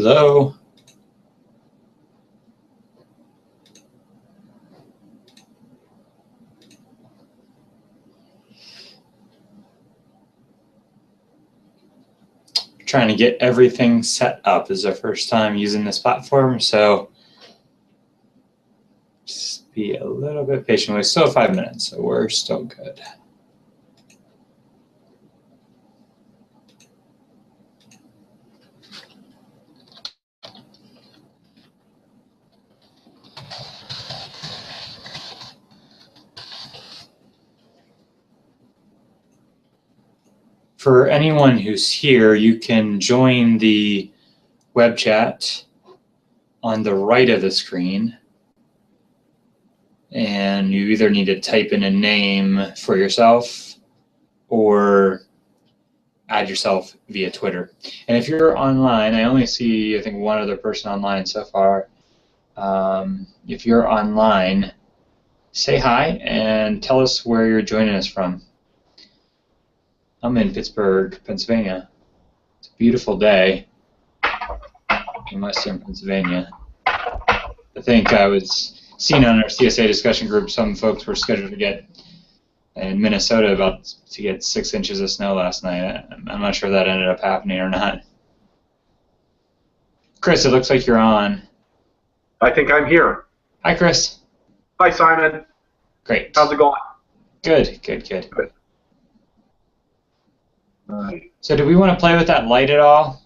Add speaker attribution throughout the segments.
Speaker 1: Hello. Trying to get everything set up. This is our first time using this platform, so just be a little bit patient. We still have 5 minutes, so we're still good. For anyone who's here, you can join the web chat on the right of the screen. And you either need to type in a name for yourself or add yourself via Twitter. And if you're online, I only see, I think, one other person online so far. If you're online, say hi and tell us where you're joining us from. I'm in Pittsburgh, Pennsylvania. It's a beautiful day in Western Pennsylvania. I think I was seeing on our CSA discussion group some folks were scheduled to get in Minnesota about to get 6 inches of snow last night. I'm not sure that ended up happening or not. Chris, it looks like you're on.
Speaker 2: I think I'm here.
Speaker 1: Hi, Chris.
Speaker 2: Hi, Simon.
Speaker 1: Great.
Speaker 2: How's it going?
Speaker 1: Good, good, good.
Speaker 2: Good.
Speaker 1: So do we want to play with that light at all?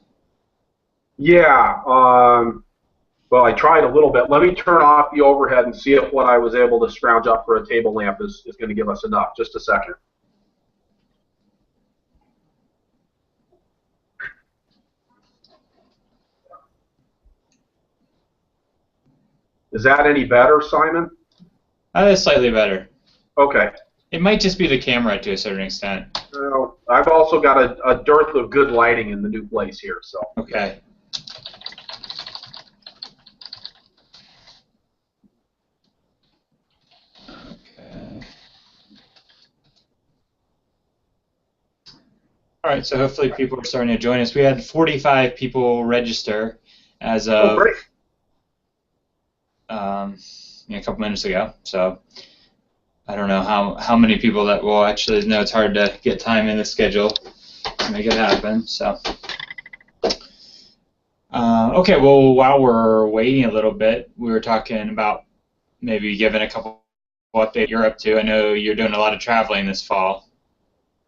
Speaker 2: Yeah. Well, I tried a little bit. Let me turn off the overhead and see if what I was able to scrounge up for a table lamp is going to give us enough. Just a second. Is that any better, Simon?
Speaker 1: That's slightly better.
Speaker 2: Okay.
Speaker 1: It might just be the camera to a certain extent.
Speaker 2: Well, I've also got a dearth of good lighting in the new place here, so.
Speaker 1: Okay. All right, so hopefully people are starting to join us. We had 45 people register as of a couple minutes ago. So I don't know how many people that will actually know. It's hard to get time in the schedule to make it happen. So okay, well, while we're waiting a little bit, we were talking about maybe giving a couple updates you're up to. I know you're doing a lot of traveling this fall.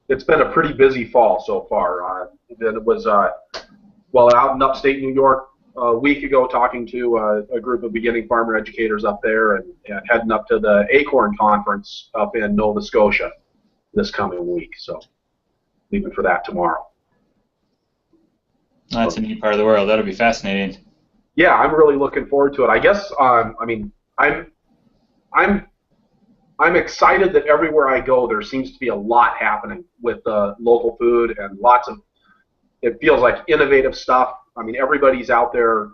Speaker 2: It's been a pretty busy fall so far. It was, well, out in upstate New York a week ago talking to a group of beginning farmer educators up there and heading up to the Acorn Conference up in Nova Scotia this coming week. So leaving for that tomorrow.
Speaker 1: That's a neat part of the world. That'll be fascinating.
Speaker 2: Yeah, I'm really looking forward to it. I guess, I mean, I'm excited that everywhere I go there seems to be a lot happening with local food and lots of, it feels like innovative stuff. I mean, everybody's out there,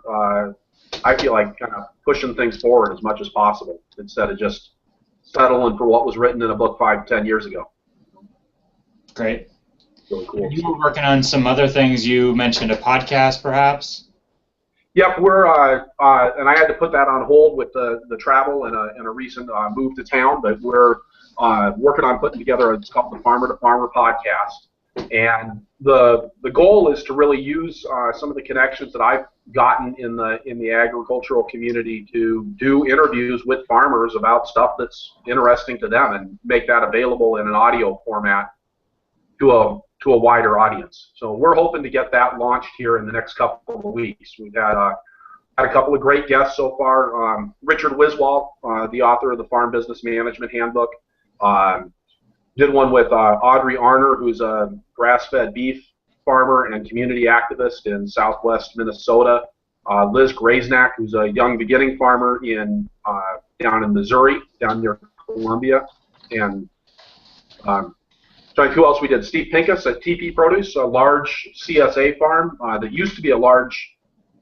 Speaker 2: I feel like, kind of pushing things forward as much as possible instead of just settling for what was written in a book 5-10 years ago.
Speaker 1: Great.
Speaker 2: Really cool.
Speaker 1: You were working on some other things. You mentioned a podcast, perhaps?
Speaker 2: Yep, we're and I had to put that on hold with the travel and a recent move to town, but we're working on putting together. It's called the Farmer to Farmer podcast, and the goal is to really use some of the connections that I've gotten in the agricultural community to do interviews with farmers about stuff that's interesting to them and make that available in an audio format to a wider audience. So we're hoping to get that launched here in the next couple of weeks. We've had a couple of great guests so far. Richard Wiswall, the author of the Farm Business Management Handbook, did one with Audrey Arner, who's a grass-fed beef farmer and community activist in southwest Minnesota. Liz Graznak, who's a young beginning farmer down in Missouri, down near Columbia, and who else we did? Steve Pincus at TP Produce, a large CSA farm that used to be a large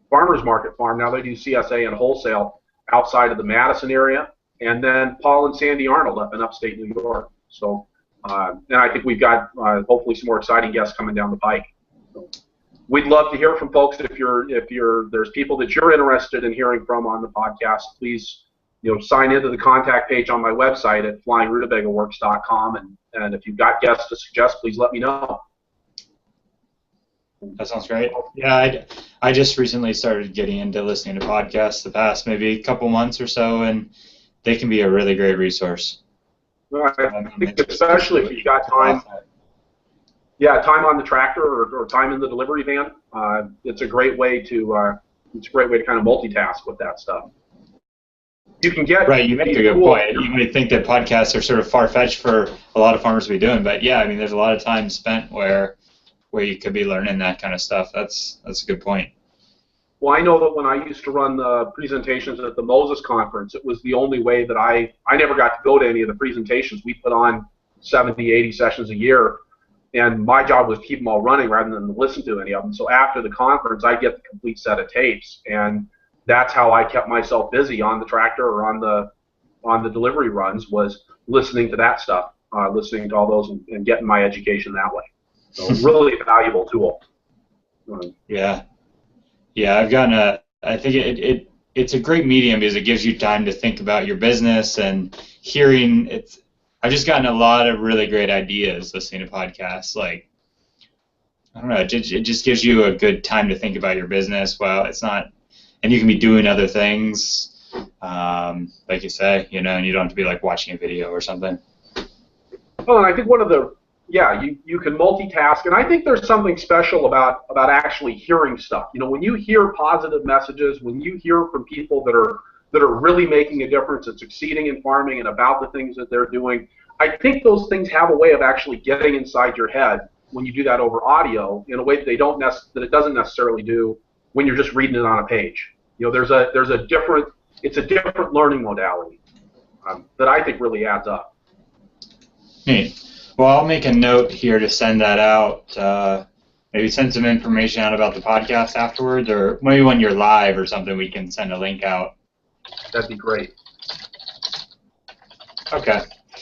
Speaker 2: farmers market farm. Now they do CSA and wholesale outside of the Madison area. And then Paul and Sandy Arnold up in upstate New York. So, and I think we've got hopefully some more exciting guests coming down the pike. So. we'd love to hear from folks. If there's people that you're interested in hearing from on the podcast, please, sign into the contact page on my website at flyingrutabagaworks.com, and if you've got guests to suggest, please let me know.
Speaker 1: That sounds great. Yeah, I just recently started getting into listening to podcasts the past maybe couple months or so, and they can be a really great resource.
Speaker 2: Well, I think especially if you've got time. Yeah, time on the tractor or time in the delivery van. It's a great way to kind of multitask with that stuff. You can get
Speaker 1: right. You make a good point. You might think that podcasts are sort of far-fetched for a lot of farmers to be doing, but yeah, I mean, there's a lot of time spent where you could be learning that kind of stuff. That's a good point.
Speaker 2: Well, I know that when I used to run the presentations at the Moses conference, it was the only way that I never got to go to any of the presentations. We put on 70, 80 sessions a year, and my job was to keep them all running rather than listen to any of them. So after the conference, I'd get the complete set of tapes, and that's how I kept myself busy on the tractor or on the delivery runs, was listening to that stuff, listening to all those and getting my education that way. So really valuable tool.
Speaker 1: Yeah. I've gotten I think it's a great medium because it gives you time to think about your business and hearing it. I've just gotten a lot of really great ideas listening to podcasts. Like, I don't know, it just gives you a good time to think about your business. Well, it's not, and you can be doing other things, like you say, and you don't have to be like watching a video or something.
Speaker 2: Well, and I think you can multitask, and I think there's something special about actually hearing stuff. When you hear positive messages, when you hear from people that are really making a difference and succeeding in farming and about the things that they're doing, I think those things have a way of actually getting inside your head when you do that over audio in a way that it doesn't necessarily do when you're just reading it on a page. It's a different learning modality that I think really adds up.
Speaker 1: Neat. Well, I'll make a note here to send that out. Maybe send some information out about the podcast afterwards, or maybe when you're live or something, we can send a link out.
Speaker 2: That'd be great.
Speaker 1: Okay.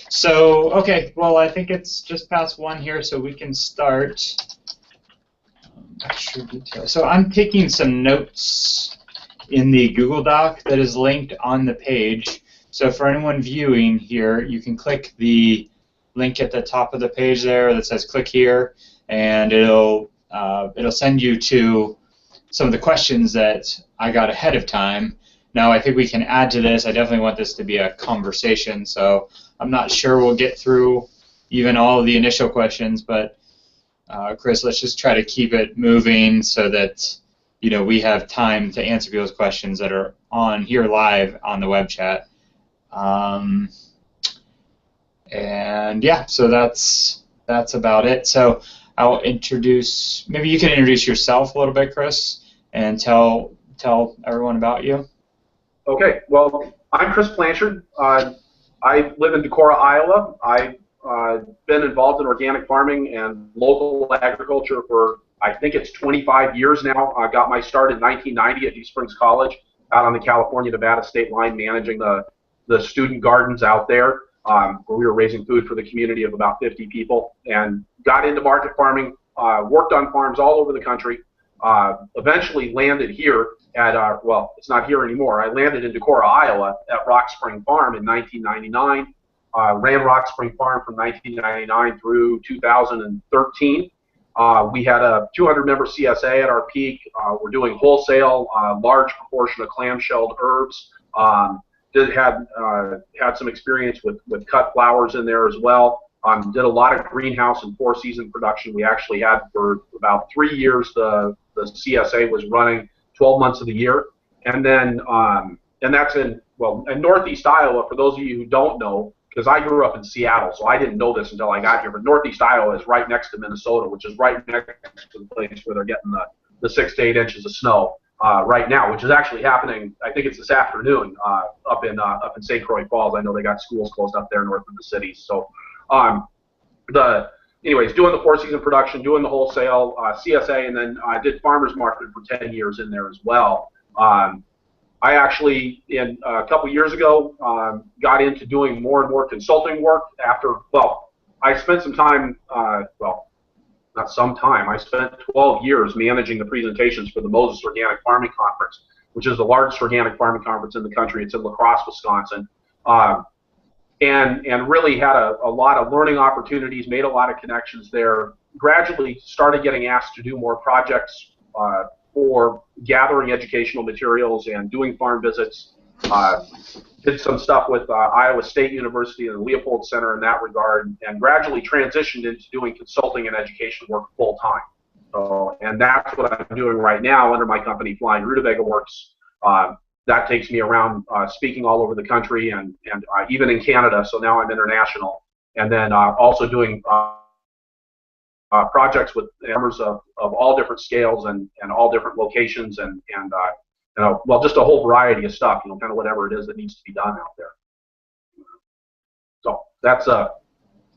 Speaker 1: So, well, I think it's just past 1 here, so we can start. Extra detail. So I'm taking some notes in the Google Doc that is linked on the page. So for anyone viewing here, you can click the link at the top of the page there that says click here, and it'll send you to some of the questions that I got ahead of time. Now I think we can add to this. I definitely want this to be a conversation, so I'm not sure we'll get through even all of the initial questions, but Chris, let's just try to keep it moving so that we have time to answer those questions that are on here live on the web chat. And yeah, so that's about it. So I'll introduce. Maybe you can introduce yourself a little bit, Chris, and tell everyone about you.
Speaker 2: Okay. Well, I'm Chris Blanchard. I live in Decorah, Iowa. I've been involved in organic farming and local agriculture for, I think it's 25 years now. I got my start in 1990 at Deep Springs College out on the California-Nevada state line, managing the student gardens out there, where we were raising food for the community of about 50 people, and got into market farming, worked on farms all over the country, eventually landed here at, well, it's not here anymore. I landed in Decorah, Iowa at Rock Spring Farm in 1999. Ran Rock Spring Farm from 1999 through 2013. We had a 200-member CSA at our peak. We're doing wholesale, large proportion of clamshelled herbs. Had some experience with cut flowers in there as well. Did a lot of greenhouse and four-season production. We actually had for about 3 years the CSA was running 12 months of the year, and then and that's in Northeast Iowa. For those of you who don't know, because I grew up in Seattle, so I didn't know this until I got here. But Northeast Iowa is right next to Minnesota, which is right next to the place where they're getting the 6 to 8 inches of snow right now, which is actually happening. I think it's this afternoon up in St. Croix Falls. I know they got schools closed up there north of the city. So, anyways, doing the four-season production, doing the wholesale CSA, and then I did farmers market for 10 years in there as well. I actually, a couple years ago, got into doing more and more consulting work after, I spent some time, not some time. I spent 12 years managing the presentations for the Moses Organic Farming Conference, which is the largest organic farming conference in the country. It's in La Crosse, Wisconsin. And really had a lot of learning opportunities, made a lot of connections there. Gradually started getting asked to do more projects for gathering educational materials and doing farm visits. Did some stuff with Iowa State University and the Leopold Center in that regard, and gradually transitioned into doing consulting and education work full time. So, and that's what I'm doing right now under my company, Flying Rutabaga Works. That takes me around speaking all over the country and even in Canada, so now I'm international. And then also doing projects with members of all different scales and all different locations and well, just a whole variety of stuff, kind of whatever it is that needs to be done out there. So that's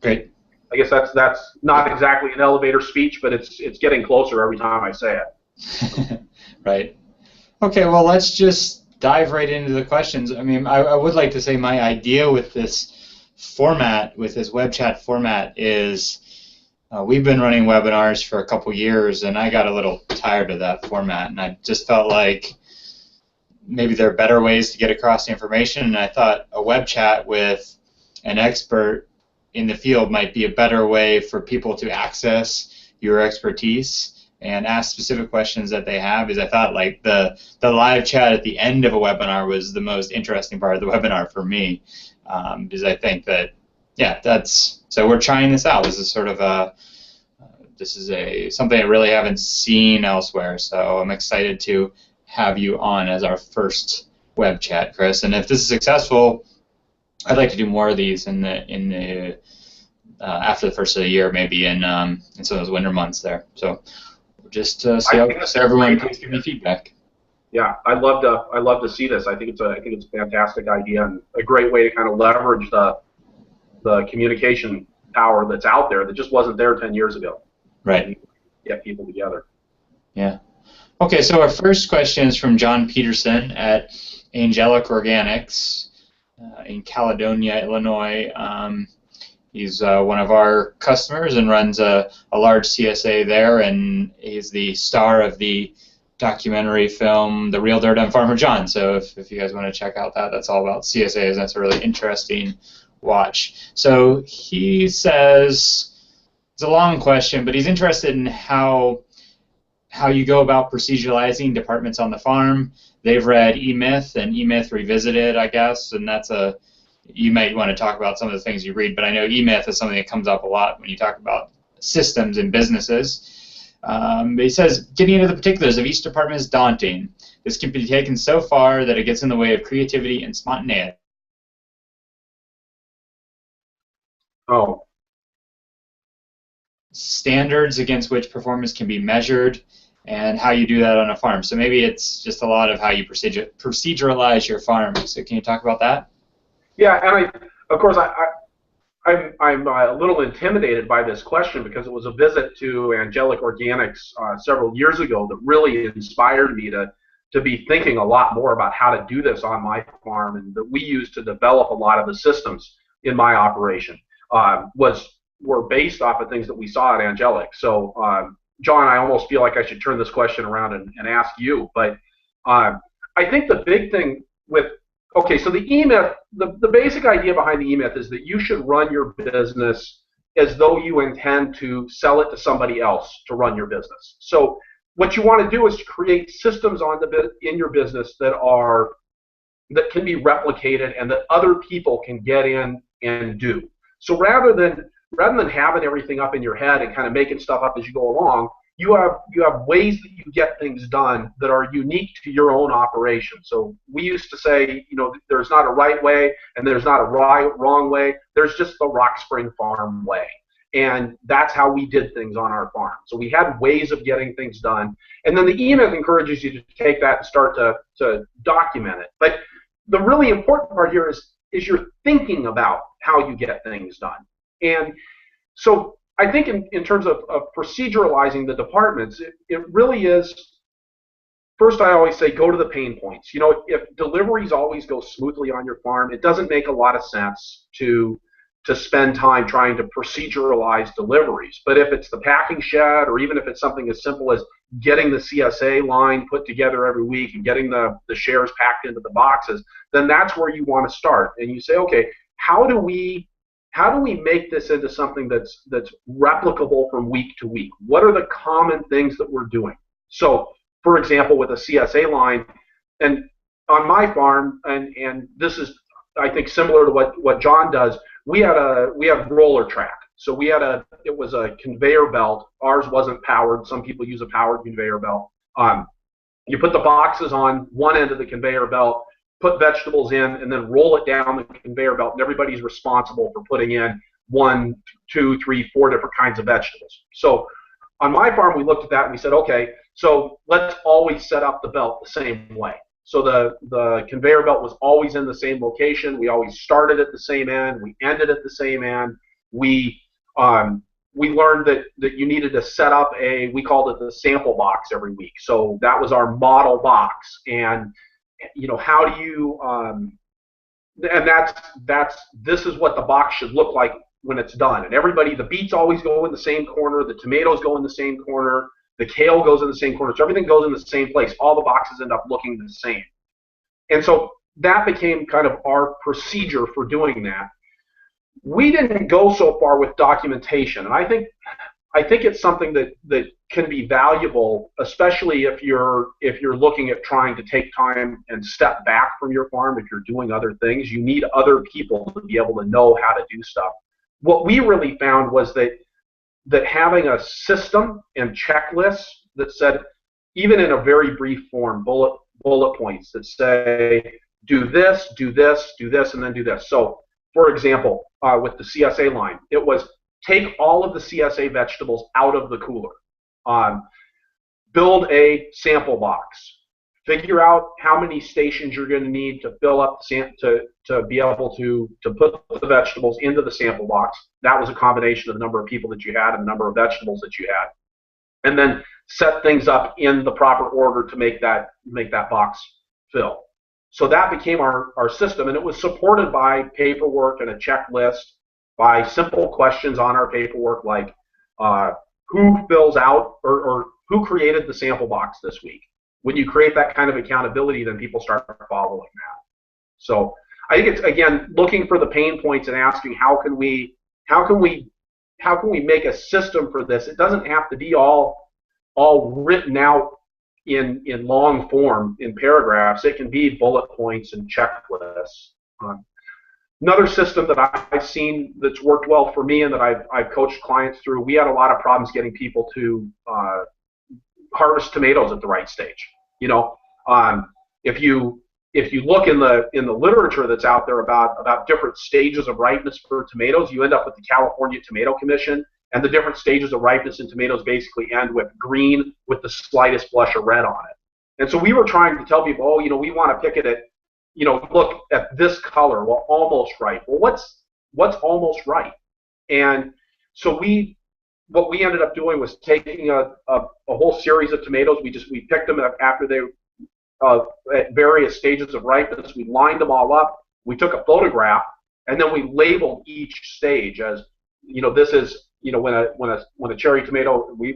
Speaker 1: great.
Speaker 2: I guess that's not exactly an elevator speech, but it's getting closer every time I say it.
Speaker 1: Right. Okay, well, let's just dive right into the questions. I mean, I would like to say my idea with this format, with this web chat format, is we've been running webinars for a couple years, and I got a little tired of that format, and I just felt like maybe there are better ways to get across the information, and I thought a web chat with an expert in the field might be a better way for people to access your expertise and ask specific questions that they have. Because I thought like the live chat at the end of a webinar was the most interesting part of the webinar for me, because I think that, yeah, so we're trying this out. This is sort of something I really haven't seen elsewhere, so I'm excited to have you on as our first web chat, Chris. And if this is successful, I'd like to do more of these in the after the first of the year, maybe in some of those winter months there. So we'll just see how everyone please give me feedback.
Speaker 2: Yeah, I'd love to see this. I think it's a fantastic idea and a great way to kind of leverage the communication power that's out there that just wasn't there 10 years ago.
Speaker 1: Right.
Speaker 2: Get people together. Yeah.
Speaker 1: Okay, so our first question is from John Peterson at Angelic Organics in Caledonia, Illinois. He's one of our customers and runs a large CSA there, and he's the star of the documentary film The Real Dirt on Farmer John. So if you guys want to check out that's all about CSAs. That's a really interesting watch. So he says, it's a long question, but he's interested in how you go about proceduralizing departments on the farm. They've read E-Myth and E-Myth Revisited, I guess, and you might want to talk about some of the things you read, but I know E-Myth is something that comes up a lot when you talk about systems in businesses. But he says, getting into the particulars of each department is daunting. This can be taken so far that it gets in the way of creativity and spontaneity.
Speaker 2: Oh.
Speaker 1: Standards against which performance can be measured, and how you do that on a farm. So maybe it's just a lot of how you proceduralize your farm. So can you talk about that?
Speaker 2: Yeah, and of course I'm a little intimidated by this question because it was a visit to Angelic Organics several years ago that really inspired me to be thinking a lot more about how to do this on my farm, and that we use to develop a lot of the systems in my operation were based off of things that we saw at Angelic. So, John, I almost feel like I should turn this question around and ask you. But I think the big thing okay, so the E-Myth, the basic idea behind the E-Myth is that you should run your business as though you intend to sell it to somebody else to run your business. So what you want to do is to create systems in your business that can be replicated and that other people can get in and do. So rather than having everything up in your head and kind of making stuff up as you go along, you have ways that you get things done that are unique to your own operation. So we used to say, there's not a right way and there's not a wrong way. There's just the Rock Spring Farm way. And that's how we did things on our farm. So we had ways of getting things done. And then the E-Myth encourages you to take that and start to document it. But the really important part here is you're thinking about how you get things done. And so I think in terms of proceduralizing the departments, it really is, first I always say go to the pain points. If deliveries always go smoothly on your farm, it doesn't make a lot of sense to to spend time trying to proceduralize deliveries. But if it's the packing shed, or even if it's something as simple as getting the CSA line put together every week and getting the shares packed into the boxes, then that's where you want to start. And you say, okay, how do we make this into something that's replicable from week to week? What are the common things that we're doing? So, for example, with a CSA line, and on my farm, and this is, I think, similar to what John does, we had roller track. So it was a conveyor belt. Ours wasn't powered. Some people use a powered conveyor belt. You put the boxes on one end of the conveyor belt, put vegetables in, and then roll it down the conveyor belt, and everybody's responsible for putting in 1, 2, 3, 4 different kinds of vegetables. So on my farm, we looked at that and we said, okay, so let's always set up the belt the same way. So the conveyor belt was always in the same location. We always started at the same end. We ended at the same end. We learned that you needed to set up we called it the sample box every week. So that was our model box. And how do you and this is what the box should look like when it's done. And the beets always go in the same corner, the tomatoes go in the same corner, the kale goes in the same corner, so everything goes in the same place. All the boxes end up looking the same. And so that became kind of our procedure for doing that. We didn't go so far with documentation, and I think it's something that can be valuable, especially if you're looking at trying to take time and step back from your farm. If you're doing other things, you need other people to be able to know how to do stuff. What we really found was that having a system and checklists that said, even in a very brief form, bullet points that say, do this, do this, do this, and then do this. So, for example, with the CSA line, it was take all of the CSA vegetables out of the cooler, build a sample box, figure out how many stations you're going to need to fill up to be able to put the vegetables into the sample box. That was a combination of the number of people that you had and the number of vegetables that you had, and then set things up in the proper order to make that box fill. So that became our system, and it was supported by paperwork and a checklist, by simple questions on our paperwork like who fills out or who created the sample box this week. When you create that kind of accountability, then people start following that. So I think it's, again, looking for the pain points and asking how can we make a system for this. It doesn't have to be all written out in long form in paragraphs. It can be bullet points and checklists. Another system that I've seen that's worked well for me and that I've coached clients through, we had a lot of problems getting people to harvest tomatoes at the right stage. If you look in the literature that's out there about different stages of ripeness for tomatoes, you end up with the California Tomato Commission, and the different stages of ripeness in tomatoes basically end with green with the slightest blush of red on it. And so we were trying to tell people, we want to pick it at, look at this color, well, almost right. Well, what's almost right? And so what we ended up doing was taking a whole series of tomatoes. We picked them after they at various stages of ripeness. We lined them all up. We took a photograph, and then we labeled each stage as, this is, when a cherry tomato. We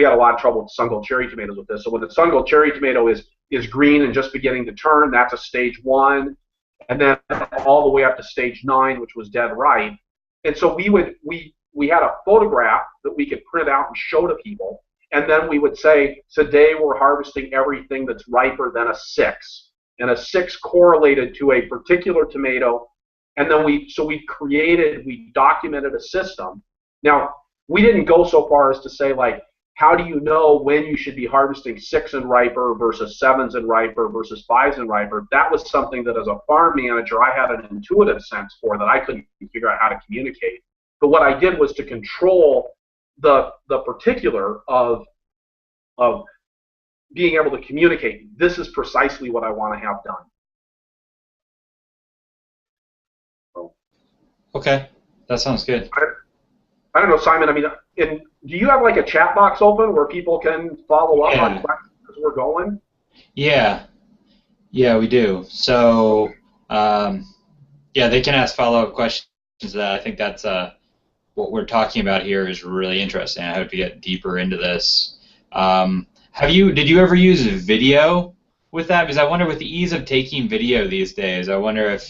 Speaker 2: had a lot of trouble with sun-gold cherry tomatoes with this. So when the sun-gold cherry tomato is green and just beginning to turn, that's a stage 1, and then all the way up to stage 9, which was dead ripe. And so we had a photograph that we could print out and show to people, and then we would say, today we're harvesting everything that's riper than a 6, and a 6 correlated to a particular tomato, and then we documented a system. Now, we didn't go so far as to say, like, how do you know when you should be harvesting 6 and riper versus 7s and riper versus 5s and riper? That was something that as a farm manager I had an intuitive sense for that I couldn't figure out how to communicate. But what I did was to control the particular of being able to communicate. This is precisely what I want to have done.
Speaker 1: Okay, that sounds good.
Speaker 2: I don't know, Simon. I mean, do you have like a chat box open where people can follow up on questions as we're going?
Speaker 1: Yeah, we do. So, they can ask follow-up questions I think that's what we're talking about here is really interesting. I hope to get deeper into this. Did you ever use video with that? Because I wonder, with the ease of taking video these days, I wonder if,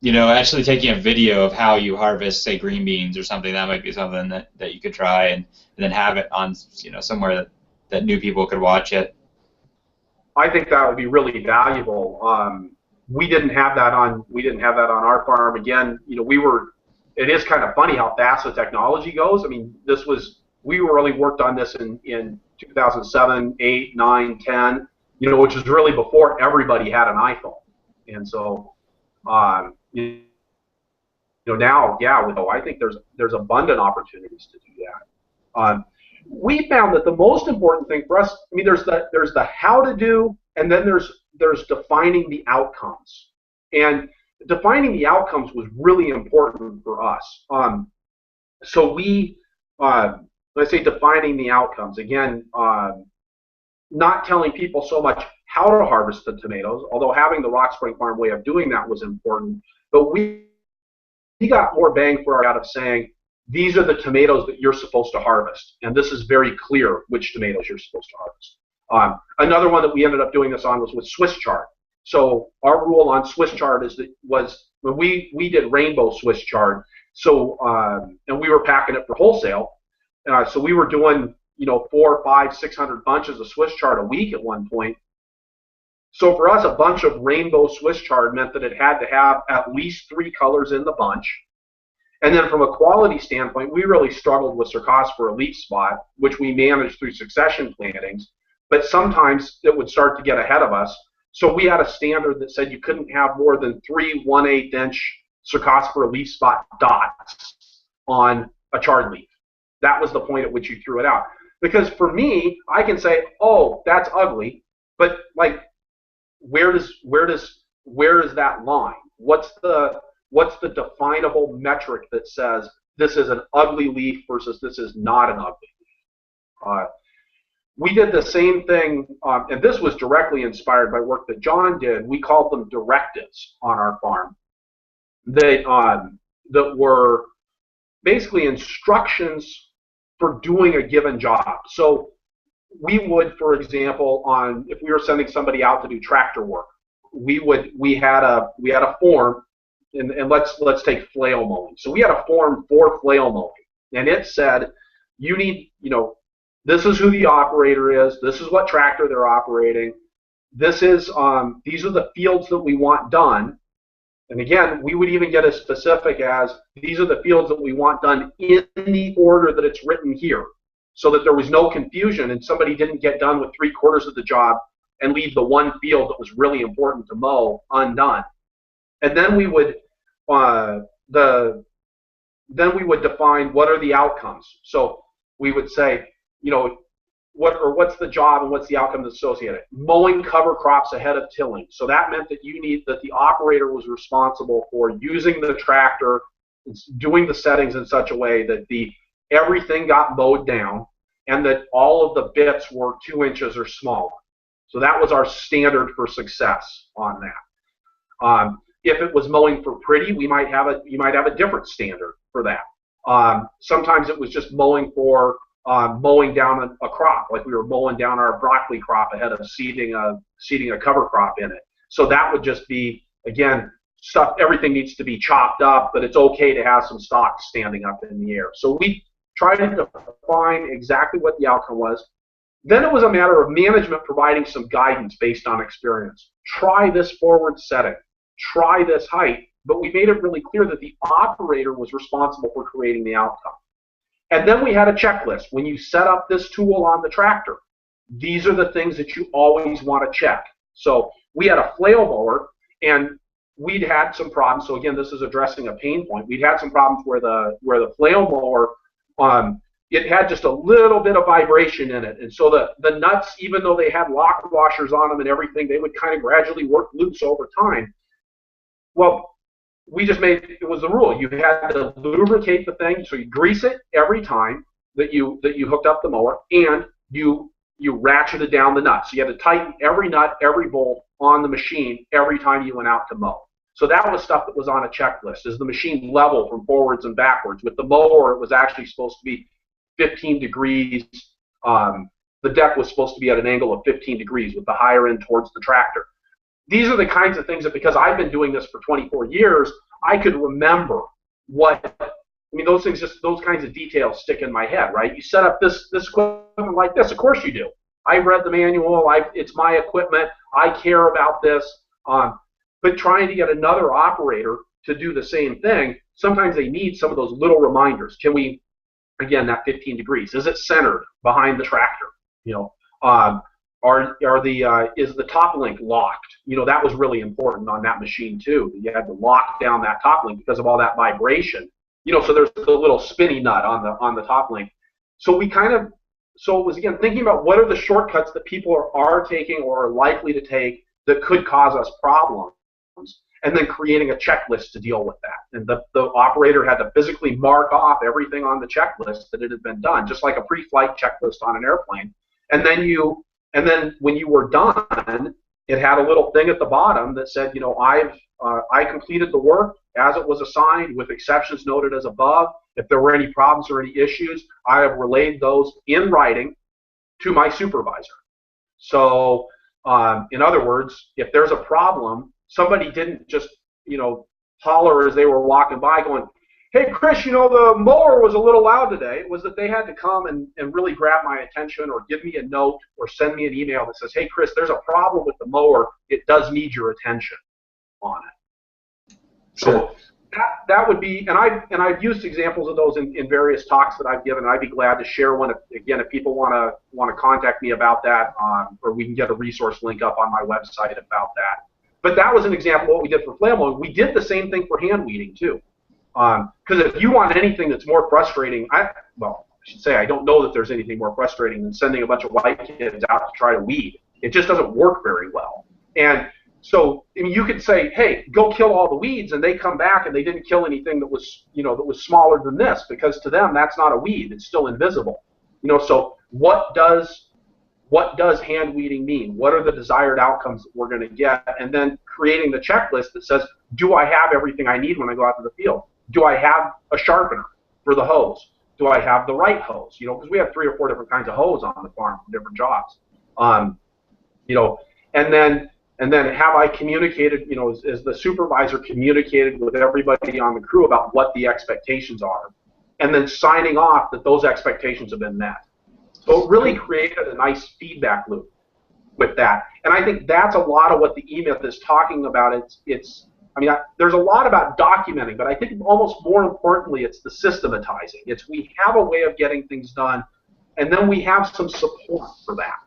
Speaker 1: actually taking a video of how you harvest, say, green beans or something, that might be something that you could try and then have it on, somewhere that new people could watch it.
Speaker 2: I think that would be really valuable. We didn't have that on our farm. Again, it is kind of funny how fast the technology goes. I mean, we really worked on this in 2007, 8, 9, 10, which was really before everybody had an iPhone. And so, now, I think there's abundant opportunities to do that. We found that the most important thing for us, I mean, there's the how to do, and then there's defining the outcomes. And defining the outcomes was really important for us. So let's say defining the outcomes, again, not telling people so much how to harvest the tomatoes, although having the Rock Spring Farm way of doing that was important, but we got more bang for our out of saying, these are the tomatoes that you're supposed to harvest, and this is very clear which tomatoes you're supposed to harvest. Another one that we ended up doing this on was with Swiss chard. So our rule on Swiss chard was when we did rainbow Swiss chard. So and we were packing it for wholesale. So we were doing 400, 500, 600 bunches of Swiss chard a week at one point. So for us, a bunch of rainbow Swiss chard meant that it had to have at least 3 colors in the bunch. And then from a quality standpoint, we really struggled with Cercospora elite spot, which we managed through succession plantings. But sometimes it would start to get ahead of us. So we had a standard that said you couldn't have more than 3 1/8 inch Cercospora leaf spot dots on a chard leaf. That was the point at which you threw it out. Because for me, I can say, oh, that's ugly, but like, where is that line? What's the definable metric that says this is an ugly leaf versus this is not an ugly leaf? We did the same thing, and this was directly inspired by work that John did. We called them directives on our farm. That were basically instructions for doing a given job. So we would, for example, if we were sending somebody out to do tractor work, we had a form, and let's take flail mowing. So we had a form for flail mowing, and it said you need, this is who the operator is, this is what tractor they're operating, these are the fields that we want done. And again, we would even get as specific as these are the fields that we want done in the order that it's written here, so that there was no confusion and somebody didn't get done with 3/4 of the job and leave the one field that was really important to mow undone. And then we would define what are the outcomes. So we would say, what's the job and what's the outcome that's associated? Mowing cover crops ahead of tilling. So that meant that the operator was responsible for using the tractor, doing the settings in such a way that everything got mowed down and that all of the bits were 2 inches or smaller. So that was our standard for success on that. If it was mowing for pretty, you might have a different standard for that. Sometimes it was just mowing for mowing down a crop, like we were mowing down our broccoli crop ahead of seeding a cover crop in it. So that would just be, again, everything needs to be chopped up, but it's okay to have some stalks standing up in the air. So we tried to define exactly what the outcome was. Then it was a matter of management providing some guidance based on experience. Try this forward setting, try this height, but we made it really clear that the operator was responsible for creating the outcome. And then we had a checklist. When you set up this tool on the tractor, these are the things that you always want to check. So we had a flail mower, and we'd had some problems. So again, this is addressing a pain point. We'd had some problems where the flail mower, it had just a little bit of vibration in it. And so the nuts, even though they had lock washers on them and everything, they would kind of gradually work loose over time. Well, we just it was the rule. You had to lubricate the thing, so you grease it every time that you hooked up the mower, and you ratcheted down the nuts. So you had to tighten every nut, every bolt on the machine every time you went out to mow. So that was stuff that was on a checklist. Is the machine level from forwards and backwards? With the mower, it was actually supposed to be 15 degrees. The deck was supposed to be at an angle of 15 degrees with the higher end towards the tractor. These are the kinds of things that, because I've been doing this for 24 years, I could remember what, I mean, those things, just those kinds of details stick in my head, right? You set up this equipment like this, of course you do. I read the manual, it's my equipment, I care about this. But trying to get another operator to do the same thing, sometimes they need some of those little reminders. Can we, again, that 15 degrees, is it centered behind the tractor? You know, is the top link locked? You know, that was really important on that machine too. You had to lock down that top link because of all that vibration. You know, so there's the little spinny nut on the top link. So we kind of, so it was, again, thinking about what are the shortcuts that people are taking or are likely to take that could cause us problems, and then creating a checklist to deal with that. And the operator had to physically mark off everything on the checklist that it had been done, just like a pre-flight checklist on an airplane. And then when you were done, it had a little thing at the bottom that said, you know, I completed the work as it was assigned with exceptions noted as above. If there were any problems or any issues, I have relayed those in writing to my supervisor. So in other words, if there's a problem, somebody didn't just, you know, holler as they were walking by going, hey, Chris, you know, the mower was a little loud today. It was that they had to come and really grab my attention or give me a note or send me an email that says, hey, Chris, there's a problem with the mower. It does need your attention on it.
Speaker 1: Sure.
Speaker 2: So that would be, and I've used examples of those in various talks that I've given. I'd be glad to share one if people want to contact me about that, or we can get a resource link up on my website about that. But that was an example of what we did for flail mowing. We did the same thing for hand weeding too. Because if you want anything that's more frustrating, I should say I don't know that there's anything more frustrating than sending a bunch of white kids out to try to weed. It just doesn't work very well. And so, I mean, you could say, hey, go kill all the weeds, and they come back and they didn't kill anything that was, you know, that was smaller than this, because to them that's not a weed. It's still invisible. You know, so what does hand weeding mean? What are the desired outcomes that we're going to get? And then creating the checklist that says, do I have everything I need when I go out to the field? Do I have a sharpener for the hose? Do I have the right hose? You know, because we have 3 or 4 different kinds of hose on the farm for different jobs. You know, and then have I communicated? You know, is the supervisor communicated with everybody on the crew about what the expectations are, and then signing off that those expectations have been met. So it really created a nice feedback loop with that, and I think that's a lot of what the E-Myth is talking about. I mean, there's a lot about documenting, but I think almost more importantly, it's the systematizing. It's we have a way of getting things done, and then we have some support for that.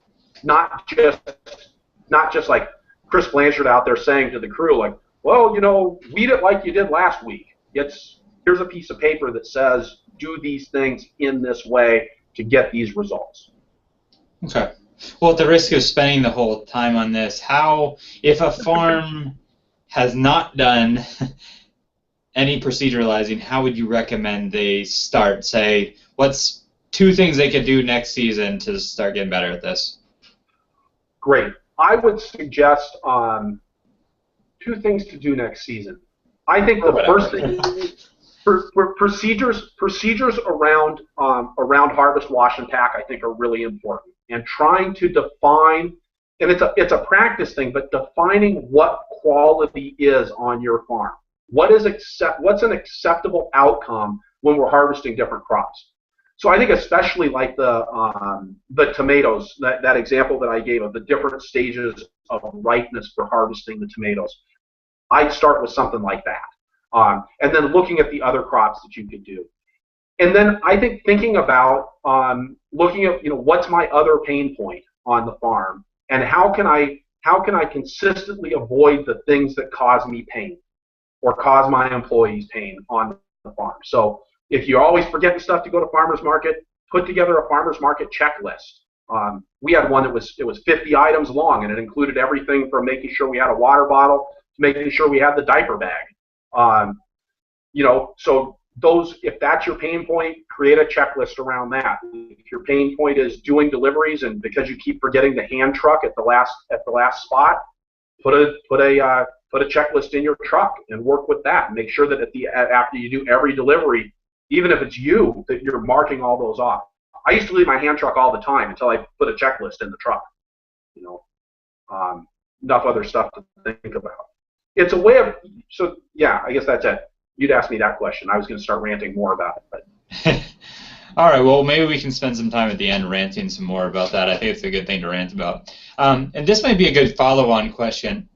Speaker 2: Not just like Chris Blanchard out there saying to the crew, like, well, you know, weed it like you did last week. Here's a piece of paper that says do these things in this way to get these results.
Speaker 1: Okay. Well, at the risk of spending the whole time on this, if a farm has not done any proceduralizing, how would you recommend they start? Say, what's 2 things they could do next season to start getting better at this?
Speaker 2: Great. I would suggest 2 things to do next season. I think the first thing, for procedures around harvest, wash, and pack, I think are really important. And trying to define, and it's a practice thing, but defining what quality is on your farm. What's an acceptable outcome when we're harvesting different crops? So I think especially like the tomatoes, that example that I gave of the different stages of ripeness for harvesting the tomatoes, I'd start with something like that, and then looking at the other crops that you could do. And then I think thinking about looking at, you know, what's my other pain point on the farm, and how can I consistently avoid the things that cause me pain or cause my employees pain on the farm. So if you're always forgetting stuff to go to farmer's market, put together a farmer's market checklist. We had one that was 50 items long, and it included everything from making sure we had a water bottle to making sure we had the diaper bag. You know, so if that's your pain point, create a checklist around that. If your pain point is doing deliveries, and because you keep forgetting the hand truck at the last spot, put a put a checklist in your truck and work with that. Make sure that after you do every delivery, even if it's you, that you're marking all those off. I used to leave my hand truck all the time until I put a checklist in the truck. Enough other stuff to think about. It's a way of, so yeah, I guess that's it. You'd ask me that question. I was going to start ranting more about it. But.
Speaker 1: All right, well, maybe we can spend some time at the end ranting some more about that. I think it's a good thing to rant about. And this might be a good follow-on question.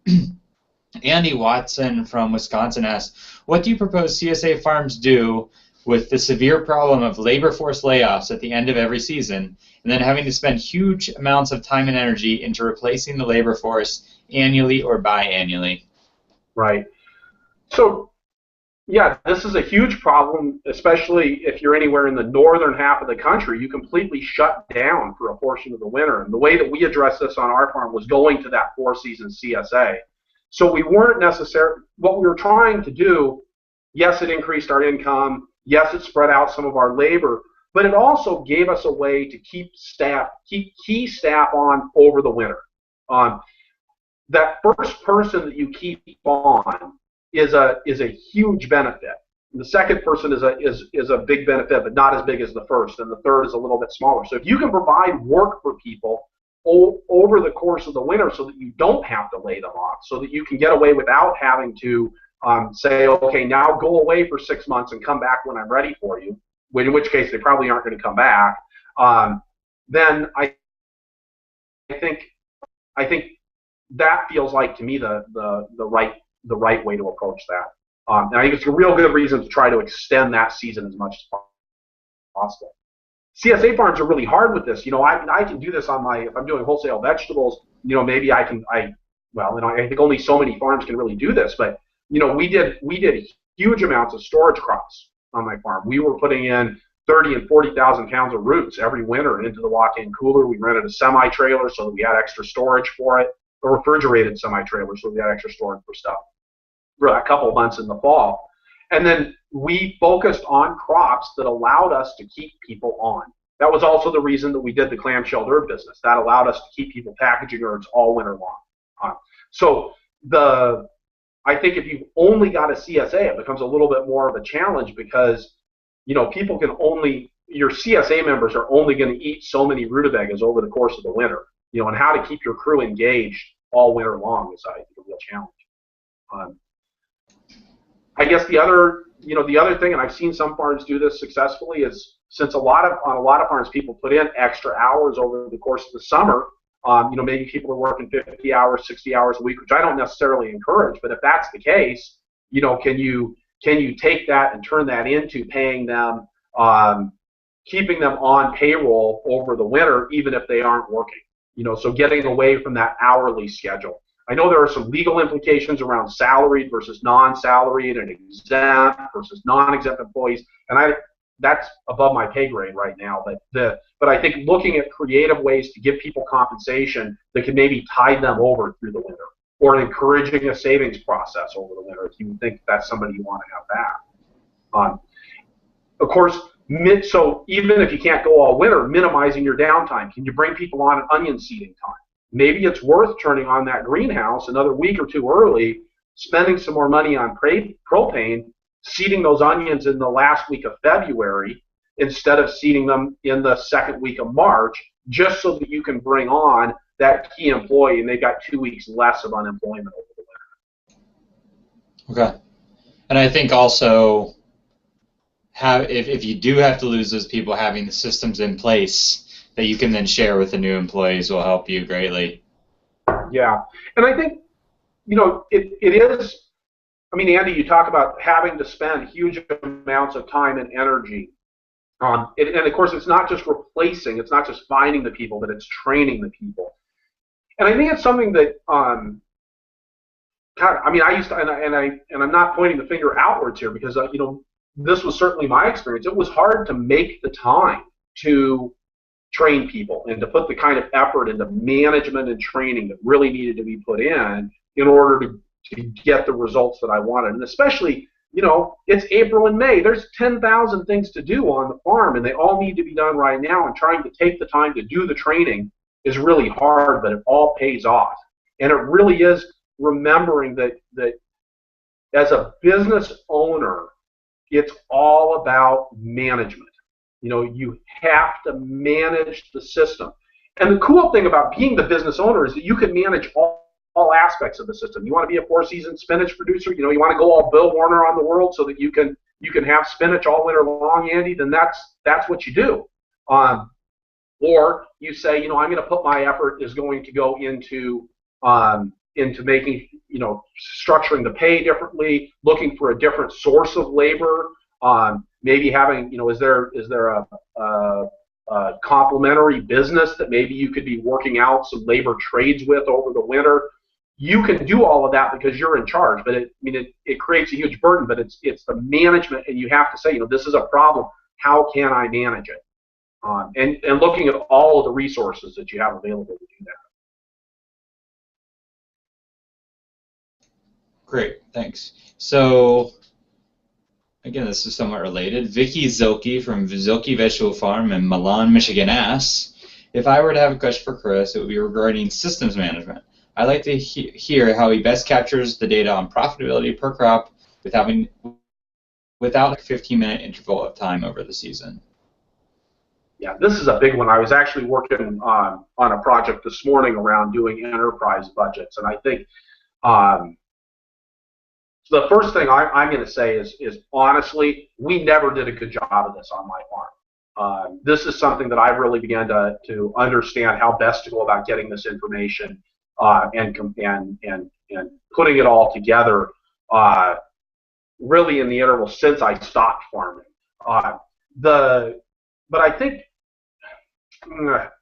Speaker 1: Andy Watson from Wisconsin asked, what do you propose CSA farms do with the severe problem of labor force layoffs at the end of every season, and then having to spend huge amounts of time and energy into replacing the labor force annually or biannually?
Speaker 2: Right. So, yeah, this is a huge problem, especially if you're anywhere in the northern half of the country. You completely shut down for a portion of the winter. And the way that we addressed this on our farm was going to that four-season CSA. So we weren't necessarily, what we were trying to do, yes, it increased our income, yes, it spread out some of our labor, but it also gave us a way to keep key staff on over the winter. That first person that you keep on is a huge benefit. The second person is a big benefit, but not as big as the first, and the third is a little bit smaller. So if you can provide work for people over the course of the winter so that you don't have to lay them off, so that you can get away without having to say, okay, now go away for 6 months and come back when I'm ready for you, in which case they probably aren't going to come back, then I think that feels like to me the right way to approach that. And I think it's a real good reason to try to extend that season as much as possible. CSA farms are really hard with this. I can do this on if I'm doing wholesale vegetables, maybe I think only so many farms can really do this, but we did huge amounts of storage crops on my farm. We were putting in 30 and 40,000 pounds of roots every winter into the walk-in cooler. We rented a semi-trailer so that we had extra storage for it, a refrigerated semi-trailer so we had extra storage for stuff for a couple of months in the fall. And then we focused on crops that allowed us to keep people on. That was also the reason that we did the clamshell herb business. That allowed us to keep people packaging herbs all winter long. I think if you've only got a CSA, it becomes a little bit more of a challenge because, people can your CSA members are only going to eat so many rutabagas over the course of the winter. And how to keep your crew engaged all winter long is, I think, a real challenge. I guess the other thing, and I've seen some farms do this successfully, is since on a lot of farms people put in extra hours over the course of the summer. Maybe people are working 50 hours, 60 hours a week, which I don't necessarily encourage. But if that's the case, can you take that and turn that into paying them, keeping them on payroll over the winter, even if they aren't working? So getting away from that hourly schedule. I know there are some legal implications around salaried versus non-salaried and exempt versus non-exempt employees, and that's above my pay grade right now. But I think looking at creative ways to give people compensation that can maybe tide them over through the winter, or encouraging a savings process over the winter if you think that's somebody you want to have back. Of course, so even if you can't go all winter, minimizing your downtime. Can you bring people on at onion seeding time? Maybe it's worth turning on that greenhouse another week or two early, spending some more money on propane, seeding those onions in the last week of February instead of seeding them in the second week of March, just so that you can bring on that key employee and they've got 2 weeks less of unemployment over the winter.
Speaker 1: Okay. And I think also, if you do have to lose those people, having the systems in place that you can then share with the new employees will help you greatly.
Speaker 2: Yeah. And I think, it is, Andy, you talk about having to spend huge amounts of time and energy. And of course, it's not just replacing, it's not just finding the people, but it's training the people. And I think it's something that, I used to, and I'm not pointing the finger outwards here because, this was certainly my experience. It was hard to make the time to train people and to put the kind of effort into management and training that really needed to be put in order to get the results that I wanted. And especially, it's April and May. There's 10,000 things to do on the farm, and they all need to be done right now. And trying to take the time to do the training is really hard, but it all pays off. And it really is, remembering that as a business owner, it's all about management. You have to manage the system. And the cool thing about being the business owner is that you can manage all aspects of the system. You want to be a four-season spinach producer, you want to go all Bill Warner on the world so that you can have spinach all winter long, Andy, then that's what you do. Or you say, I'm going to put my effort is going to go into making, structuring the pay differently, looking for a different source of labor, maybe having, is there a complementary business that maybe you could be working out some labor trades with over the winter. You can do all of that because you're in charge, but it creates a huge burden, but it's the management, and you have to say, this is a problem. How can I manage it? And looking at all of the resources that you have available to do that.
Speaker 1: Great, thanks. So, again, this is somewhat related. Vicky Zilke from Zilke Vegetable Farm in Milan, Michigan asks, if I were to have a question for Chris, it would be regarding systems management. I'd like to hear how he best captures the data on profitability per crop without a 15-minute interval of time over the season.
Speaker 2: Yeah, this is a big one. I was actually working on a project this morning around doing enterprise budgets, and I think so the first thing I'm going to say is honestly, we never did a good job of this on my farm. This is something that I really began to understand how best to go about getting this information and putting it all together really in the interval since I stopped farming. But I think,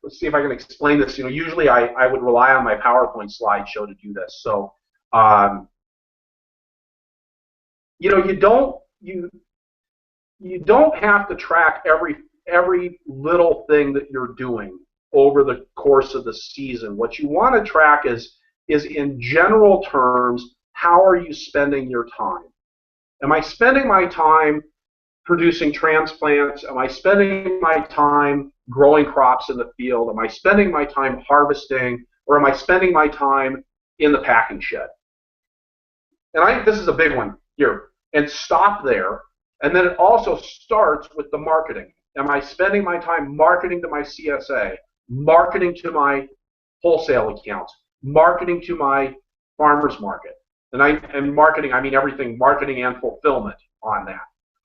Speaker 2: let's see if I can explain this. Usually I would rely on my PowerPoint slideshow to do this. So, you don't have to track every little thing that you're doing over the course of the season. What you want to track is in general terms, how are you spending your time? Am I spending my time producing transplants? Am I spending my time growing crops in the field? Am I spending my time harvesting? Or am I spending my time in the packing shed? And I think this is a big one here. And stop there. And then it also starts with the marketing. Am I spending my time marketing to my CSA, marketing to my wholesale accounts, marketing to my farmers market? And marketing, I mean everything, marketing and fulfillment on that.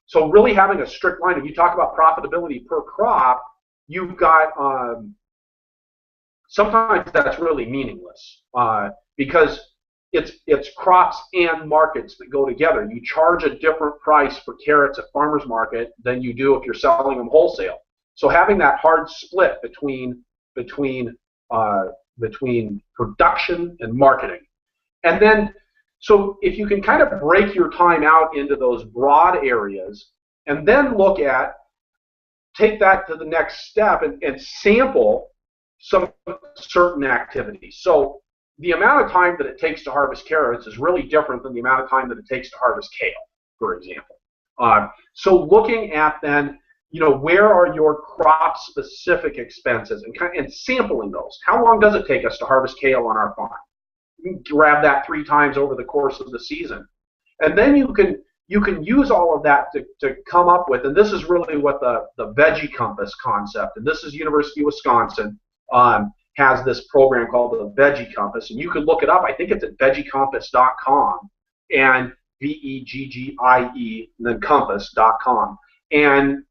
Speaker 2: So really having a strict line. If you talk about profitability per crop, you've got, sometimes that's really meaningless because it's crops and markets that go together. You charge a different price for carrots at farmers market than you do if you're selling them wholesale. So having that hard split between production and marketing, and then so if you can kind of break your time out into those broad areas, and then take that to the next step and sample some certain activities. So the amount of time that it takes to harvest carrots is really different than the amount of time that it takes to harvest kale, for example. So looking at then, where are your crop-specific expenses and sampling those. How long does it take us to harvest kale on our farm? You can grab that 3 times over the course of the season. And then you can use all of that to come up with, and this is really what the Veggie Compass concept, and this is University of Wisconsin, has this program called the Veggie Compass, and you can look it up. I think it's at veggiecompass.com, and VEGGIE, and then compass.com. And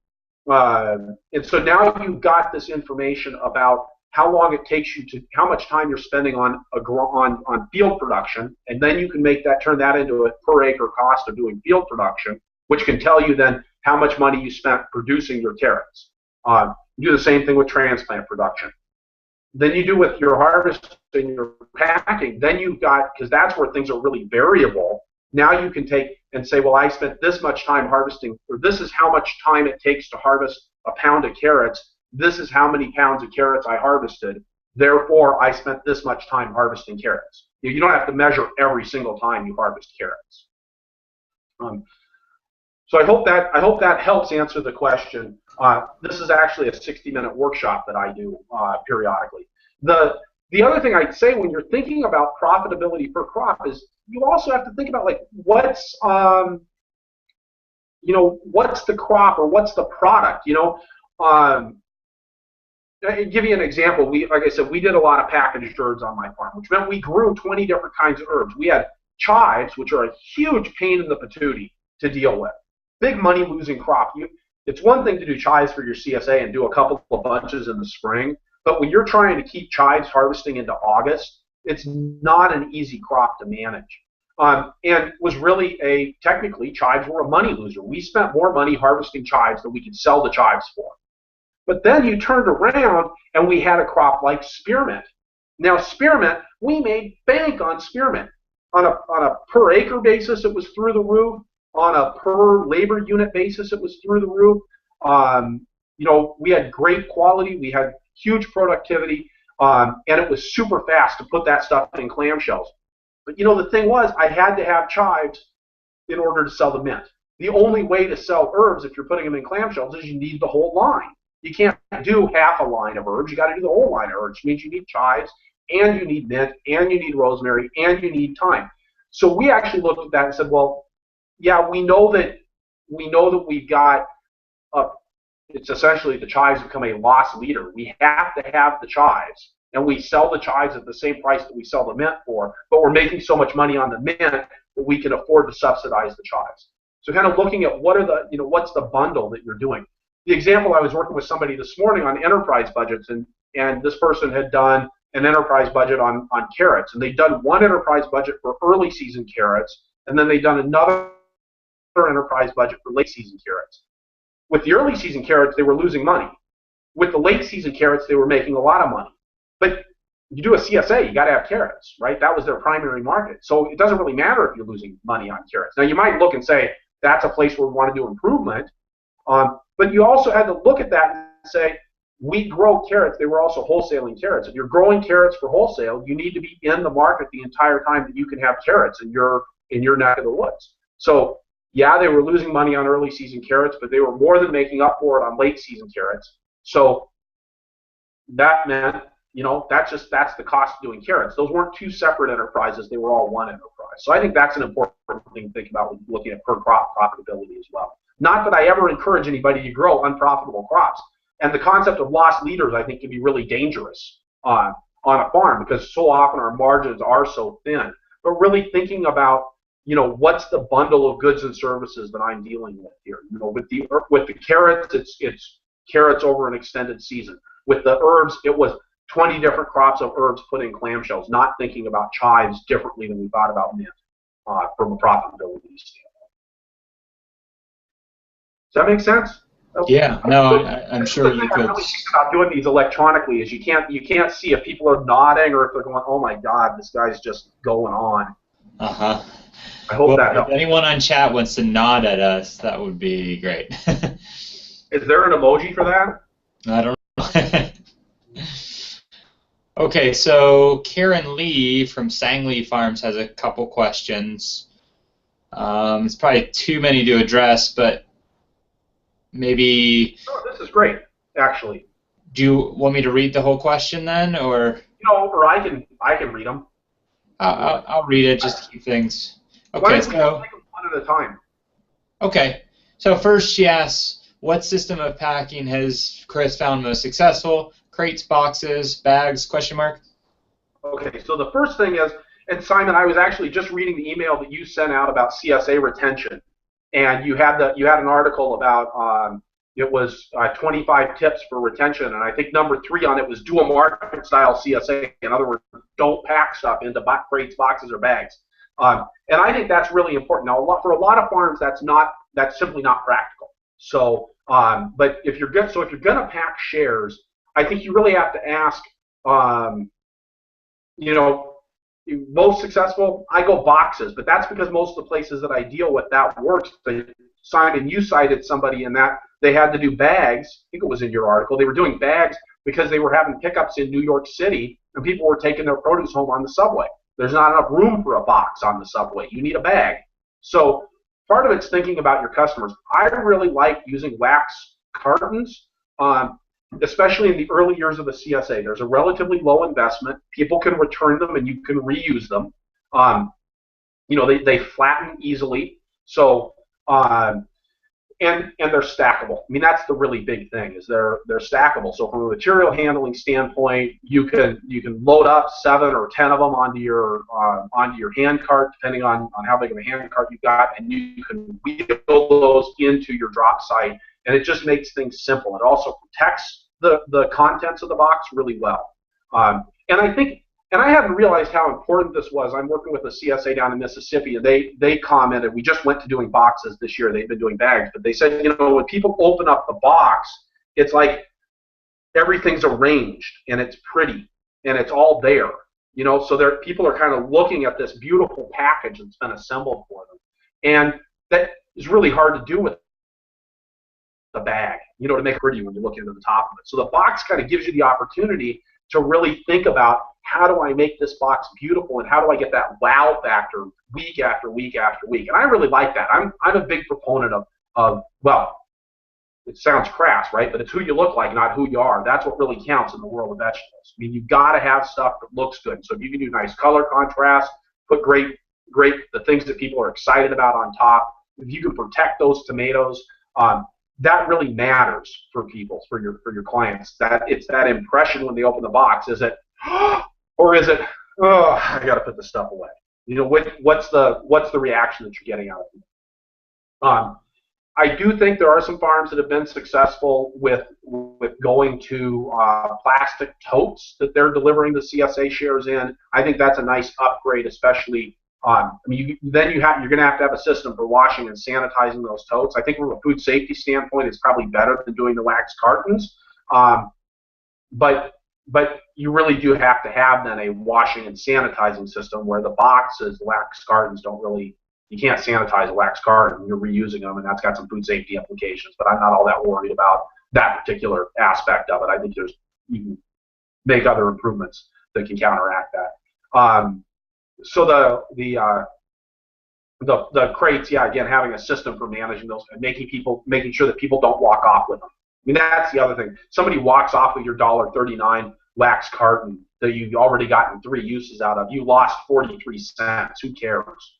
Speaker 2: so now you've got this information about how long it takes you how much time you're spending on field production, and then you can turn that into a per acre cost of doing field production, which can tell you then how much money you spent producing your carrots. You do the same thing with transplant production. Then you do with your harvest and your packing. Then you've got, because that's where things are really variable, now you can take and say, well, I spent this much time harvesting, or this is how much time it takes to harvest a pound of carrots. This is how many pounds of carrots I harvested. Therefore, I spent this much time harvesting carrots. You don't have to measure every single time you harvest carrots. So I hope that helps answer the question. This is actually a 60-minute workshop that I do periodically. The The other thing I'd say when you're thinking about profitability per crop is you also have to think about like what's what's the crop or what's the product. I'll give you an example. Like I said, we did a lot of packaged herbs on my farm, which meant we grew 20 different kinds of herbs. We had chives, which are a huge pain in the patootie to deal with. Big money losing crop. It's one thing to do chives for your CSA and do a couple of bunches in the spring, but when you're trying to keep chives harvesting into August, it's not an easy crop to manage. And was really technically, chives were a money loser. We spent more money harvesting chives than we could sell the chives for. But then you turned around and we had a crop like spearmint. Now spearmint, we made bank on spearmint. On a per acre basis, it was through the roof. On a per labor unit basis, it was through the roof. We had great quality. We had huge productivity, and it was super fast to put that stuff in clamshells. But the thing was, I had to have chives in order to sell the mint. The only way to sell herbs if you're putting them in clamshells is you need the whole line. You can't do half a line of herbs. You got to do the whole line of herbs, which means you need chives, and you need mint, and you need rosemary, and you need thyme. So we actually looked at that and said, well, yeah, we know that we've got it's essentially the chives become a loss leader. We have to have the chives, and we sell the chives at the same price that we sell the mint for, but we're making so much money on the mint that we can afford to subsidize the chives. So kind of looking at what's the bundle that you're doing. The example, I was working with somebody this morning on enterprise budgets, and this person had done an enterprise budget on carrots, and they'd done one enterprise budget for early season carrots, and then they'd done another enterprise budget for late season carrots. With the early season carrots, they were losing money. With the late season carrots, they were making a lot of money. But you do a CSA, you got to have carrots, right? That was their primary market. So it doesn't really matter if you're losing money on carrots. Now you might look and say that's a place where we want to do improvement, but you also had to look at that and say, we grow carrots. They were also wholesaling carrots. If you're growing carrots for wholesale, you need to be in the market the entire time that you can have carrots in your neck of the woods. So yeah, they were losing money on early season carrots, but they were more than making up for it on late season carrots. So that meant, that's the cost of doing carrots. Those weren't two separate enterprises. They were all one enterprise. So I think that's an important thing to think about when looking at per crop profitability as well. Not that I ever encourage anybody to grow unprofitable crops. And the concept of loss leaders, I think, can be really dangerous on a farm because so often our margins are so thin. But really thinking about, what's the bundle of goods and services that I'm dealing with here? With the carrots, it's carrots over an extended season. With the herbs, it was 20 different crops of herbs put in clamshells, not thinking about chives differently than we thought about mint from a profitability standpoint. Does that make sense?
Speaker 1: Yeah, no, I'm sure you could.
Speaker 2: The really thing about doing these electronically is you can't see if people are nodding or if they're going, oh my God, this guy's just going on.
Speaker 1: Uh-huh.
Speaker 2: I hope that helps.
Speaker 1: If anyone on chat wants to nod at us, that would be great.
Speaker 2: Is there an emoji for that?
Speaker 1: I don't know. Okay, so Karen Lee from Sangley Farms has a couple questions. It's probably too many to address, but maybe.
Speaker 2: Oh, this is great, actually.
Speaker 1: Do you want me to read the whole question then, or?
Speaker 2: Or I can read them.
Speaker 1: I'll read it just to keep things. Okay,
Speaker 2: Why don't we
Speaker 1: so.
Speaker 2: take them one at a time?
Speaker 1: Okay, so first she asks, what system of packing has Chris found most successful? Crates, boxes, bags, question mark?
Speaker 2: Okay, so the first thing is, and Simon, I was actually just reading the email that you sent out about CSA retention, and you had an article about it was 25 tips for retention, and I think number 3 on it was do a market style CSA. In other words, don't pack stuff into crates, boxes, or bags. And I think that's really important. Now, for a lot of farms, that's simply not practical. So, but if you're gonna pack shares, I think you really have to ask, most successful, I go boxes, but that's because most of the places that I deal with, that works. But Simon, you cited somebody in that they had to do bags. I think it was in your article. They were doing bags because they were having pickups in New York City, and people were taking their produce home on the subway. There's not enough room for a box on the subway. You need a bag. So part of it's thinking about your customers. I really like using wax cartons. especially in the early years of the CSA. There's a relatively low investment. People can return them and you can reuse them. You know, they flatten easily. So, and they're stackable. I mean, that's the really big thing, is they're stackable. So from a material handling standpoint, you can load up 7 or 10 of them onto your hand cart, depending on how big of a hand cart you've got, and you can wheel those into your drop site, and it just makes things simple. It also protects the contents of the box really well. And I think, and I hadn't realized how important this was. I'm working with a CSA down in Mississippi, and they commented, we just went to doing boxes this year. They've been doing bags, but they said, you know, when people open up the box, it's like everything's arranged, and it's pretty, and it's all there. You know, so people are kind of looking at this beautiful package that's been assembled for them. And that is really hard to do with the bag, you know, to make it pretty when you look into the top of it. So the box kind of gives you the opportunity to really think about, how do I make this box beautiful, and how do I get that wow factor week after week after week? And I really like that. I'm a big proponent of, well, it sounds crass, right? But it's who you look like, not who you are. That's what really counts in the world of vegetables. I mean, you've got to have stuff that looks good. So if you can do nice color contrast, put great the things that people are excited about on top, if you can protect those tomatoes, that really matters for people, for your clients. That it's that impression when they open the box. Is it, or is it, oh, I got to put this stuff away? You know, what's the reaction that you're getting out of it? I do think there are some farms that have been successful with going to plastic totes that they're delivering the CSA shares in. I think that's a nice upgrade, especially. I mean, you're going to have a system for washing and sanitizing those totes. I think from a food safety standpoint, it's probably better than doing the wax cartons. But you really do have to have then a washing and sanitizing system where the boxes, wax cartons, don't really, you can't sanitize a wax carton. You're reusing them, and that's got some food safety implications. But I'm not all that worried about that particular aspect of it. I think you can make other improvements that can counteract that. So the crates, yeah, again, having a system for managing those and making sure that people don't walk off with them. I mean, that's the other thing. Somebody walks off with your $1.39 wax carton that you've already gotten 3 uses out of. You lost 43 cents. Who cares?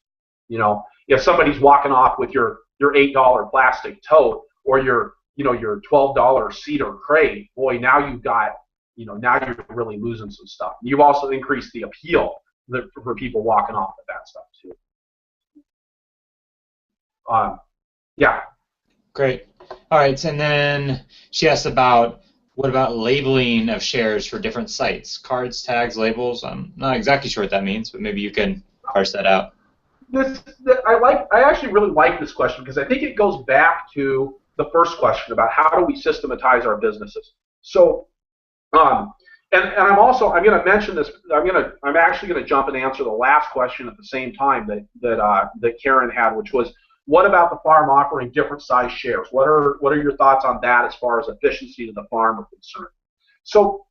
Speaker 2: You know, if somebody's walking off with your $8 plastic tote or your $12 cedar crate, boy, now you've got, now you're really losing some stuff. You've also increased the appeal for people walking off with that stuff too. Yeah.
Speaker 1: Great. All right, and then she asked about, what about labeling of shares for different sites? Cards, tags, labels. I'm not exactly sure what that means, but maybe you can parse that out.
Speaker 2: I actually really like this question because I think it goes back to the first question about how do we systematize our businesses. So, and I'm going to mention this. I'm actually going to jump and answer the last question at the same time that Karen had, which was, what about the farm offering different size shares? What are your thoughts on that as far as efficiency to the farm are concerned? So,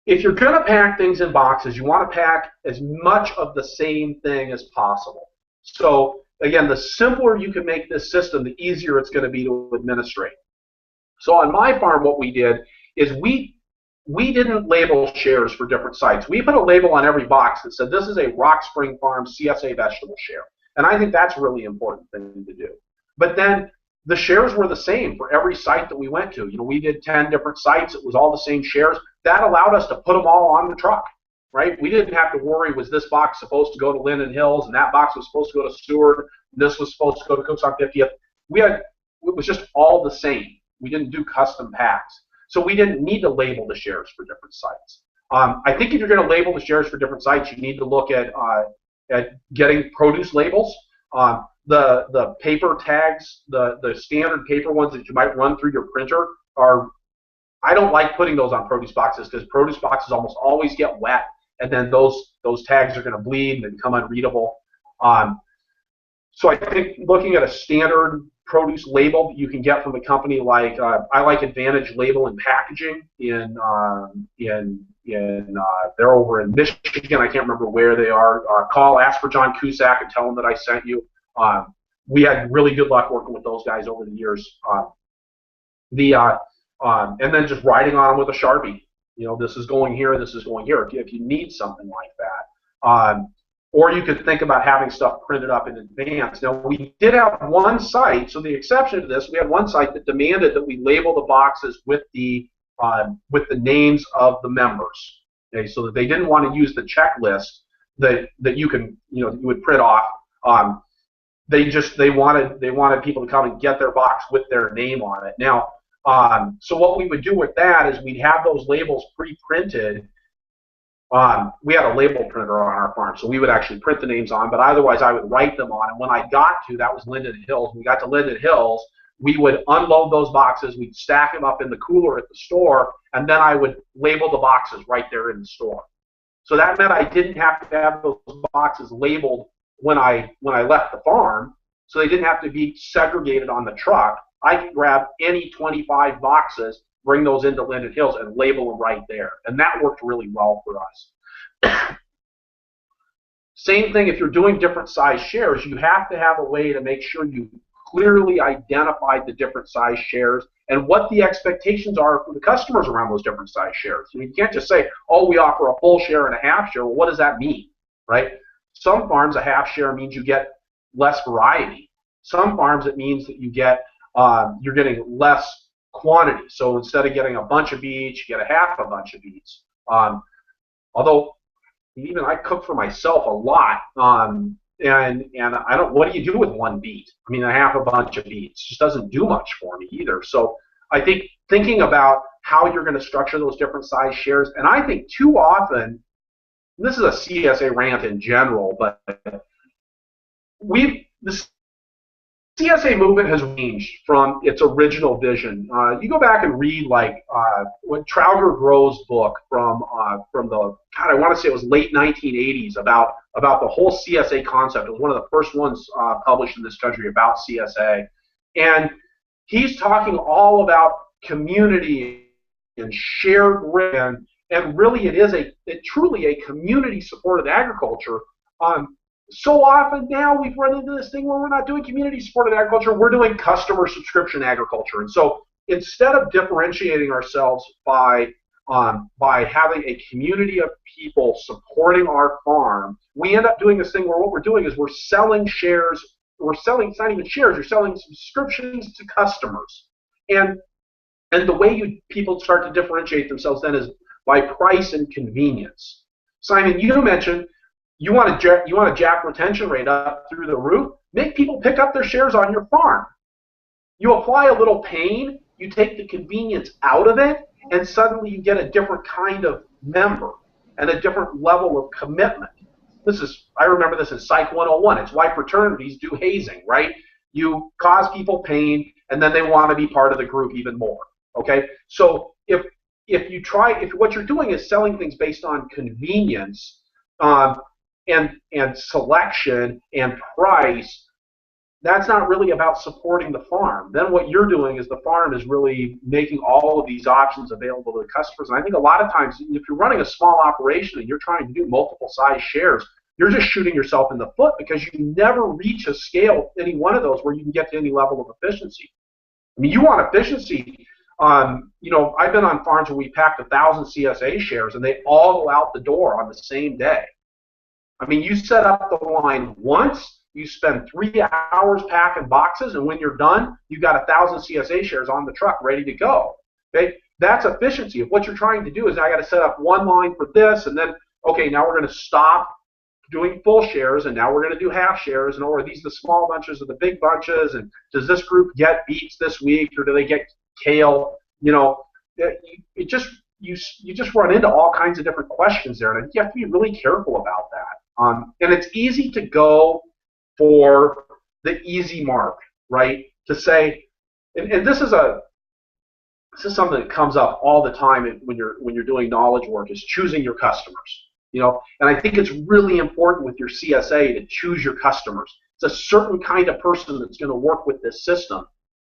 Speaker 2: if you're going to pack things in boxes, you want to pack as much of the same thing as possible. So, again, the simpler you can make this system, the easier it's going to be to administrate. So on my farm, what we did is we didn't label shares for different sites. We put a label on every box that said, this is a Rock Spring Farm CSA vegetable share. And I think that's a really important thing to do. But then the shares were the same for every site that we went to. We did 10 different sites. It was all the same shares. That allowed us to put them all on the truck, right? We didn't have to worry, was this box supposed to go to Linden Hills, and that box was supposed to go to Seward, and this was supposed to go to Cooks on 50th. It was just all the same. We didn't do custom packs. So we didn't need to label the shares for different sites. I think if you're going to label the shares for different sites, you need to look at getting produce labels. The paper tags, the standard paper ones that you might run through your printer I don't like putting those on produce boxes because produce boxes almost always get wet, and then those tags are going to bleed and become unreadable. So I think looking at a standard produce label that you can get from a company like I like Advantage Label and Packaging they're over in Michigan. I can't remember where they are. Ask for John Cusack and tell him that I sent you. We had really good luck working with those guys over the years. and then just writing on them with a Sharpie. You know, this is going here, this is going here, if you need something like that. Or you could think about having stuff printed up in advance. Now, we did have one site, so the exception to this, we had one site that demanded that we label the boxes with the names of the members, okay, so that they didn't want to use the checklist that you can, you would print off. They wanted people to come and get their box with their name on it. Now, so what we would do with that is we'd have those labels pre-printed. We had a label printer on our farm, so we would actually print the names on, but otherwise I would write them on. And when I got to, that was Linden Hills, when we got to Linden Hills, we would unload those boxes, we'd stack them up in the cooler at the store, and then I would label the boxes right there in the store. So that meant I didn't have to have those boxes labeled when I left the farm, so they didn't have to be segregated on the truck. I could grab any 25 boxes, bring those into Linden Hills, and label them right there. And that worked really well for us. Same thing if you're doing different size shares, you have to have a way to make sure you clearly identified the different size shares and what the expectations are for the customers around those different size shares. I mean, you can't just say, oh, we offer a full share and a half share. Well, what does that mean, right? Some farms, a half share means you get less variety. Some farms, it means that you get, you're getting less quantity. So instead of getting a bunch of beets, you get a half a bunch of beets. Although even I cook for myself a lot, and I don't. What do you do with one beet? I mean, a half a bunch of beets just doesn't do much for me either. So I think thinking about how you're going to structure those different size shares, and I think too often, this is a CSA rant in general, but the CSA movement has changed from its original vision. You go back and read like what Trauger Grove's book from the, God, I want to say it was late 1980s about the whole CSA concept. It was one of the first ones published in this country about CSA, and he's talking all about community and shared risk, and really it is truly a community supported agriculture. So often now we've run into this thing where we're not doing community-supported agriculture, we're doing customer subscription agriculture. And so instead of differentiating ourselves by having a community of people supporting our farm, we end up doing this thing where what we're doing is we're selling shares. It's not even shares, you're selling subscriptions to customers. And the way people start to differentiate themselves then is by price and convenience. Simon, you mentioned you want to jack retention rate up through the roof. Make people pick up their shares on your farm. You apply a little pain, you take the convenience out of it, and suddenly you get a different kind of member and a different level of commitment. I remember this in Psych 101. It's why fraternities do hazing, right? You cause people pain, and then they want to be part of the group even more. Okay, so if what you're doing is selling things based on convenience, and selection and price, that's not really about supporting the farm. Then what you're doing is the farm is really making all of these options available to the customers. And I think a lot of times, if you're running a small operation and you're trying to do multiple size shares, you're just shooting yourself in the foot because you never reach a scale, any one of those, where you can get to any level of efficiency. I mean, you want efficiency. I've been on farms where we packed 1,000 CSA shares and they all go out the door on the same day. I mean, you set up the line once, you spend 3 hours packing boxes, and when you're done, you've got 1,000 CSA shares on the truck ready to go. Okay? That's efficiency. If what you're trying to do is I got to set up one line for this, and then, okay, now we're going to stop doing full shares, and now we're going to do half shares, and or are these the small bunches or the big bunches, and does this group get beets this week, or do they get kale? You just run into all kinds of different questions there, and you have to be really careful about that. And it's easy to go for the easy mark, right? To say, and this is something that comes up all the time when you're doing knowledge work, is choosing your customers. And I think it's really important with your CSA to choose your customers. It's a certain kind of person that's going to work with this system,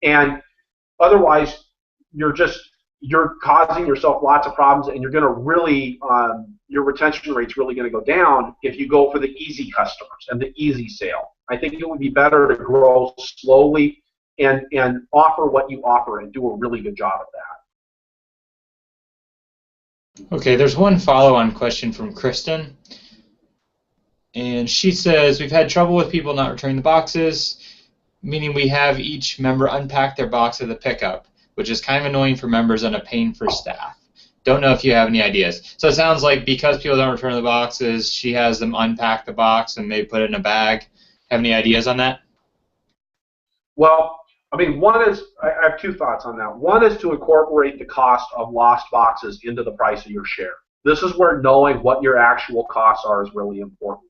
Speaker 2: and otherwise you're causing yourself lots of problems, and you're going to really, your retention rate's really going to go down if you go for the easy customers and the easy sale. I think it would be better to grow slowly and offer what you offer and do a really good job at that.
Speaker 1: Okay, there's one follow-on question from Kristen, and she says, we've had trouble with people not returning the boxes, meaning we have each member unpack their box at the pickup, which is kind of annoying for members and a pain for staff. Don't know if you have any ideas. So it sounds like because people don't return the boxes, she has them unpack the box and maybe put it in a bag. Have any ideas on that?
Speaker 2: Well, I mean, I have two thoughts on that. One is to incorporate the cost of lost boxes into the price of your share. This is where knowing what your actual costs are is really important.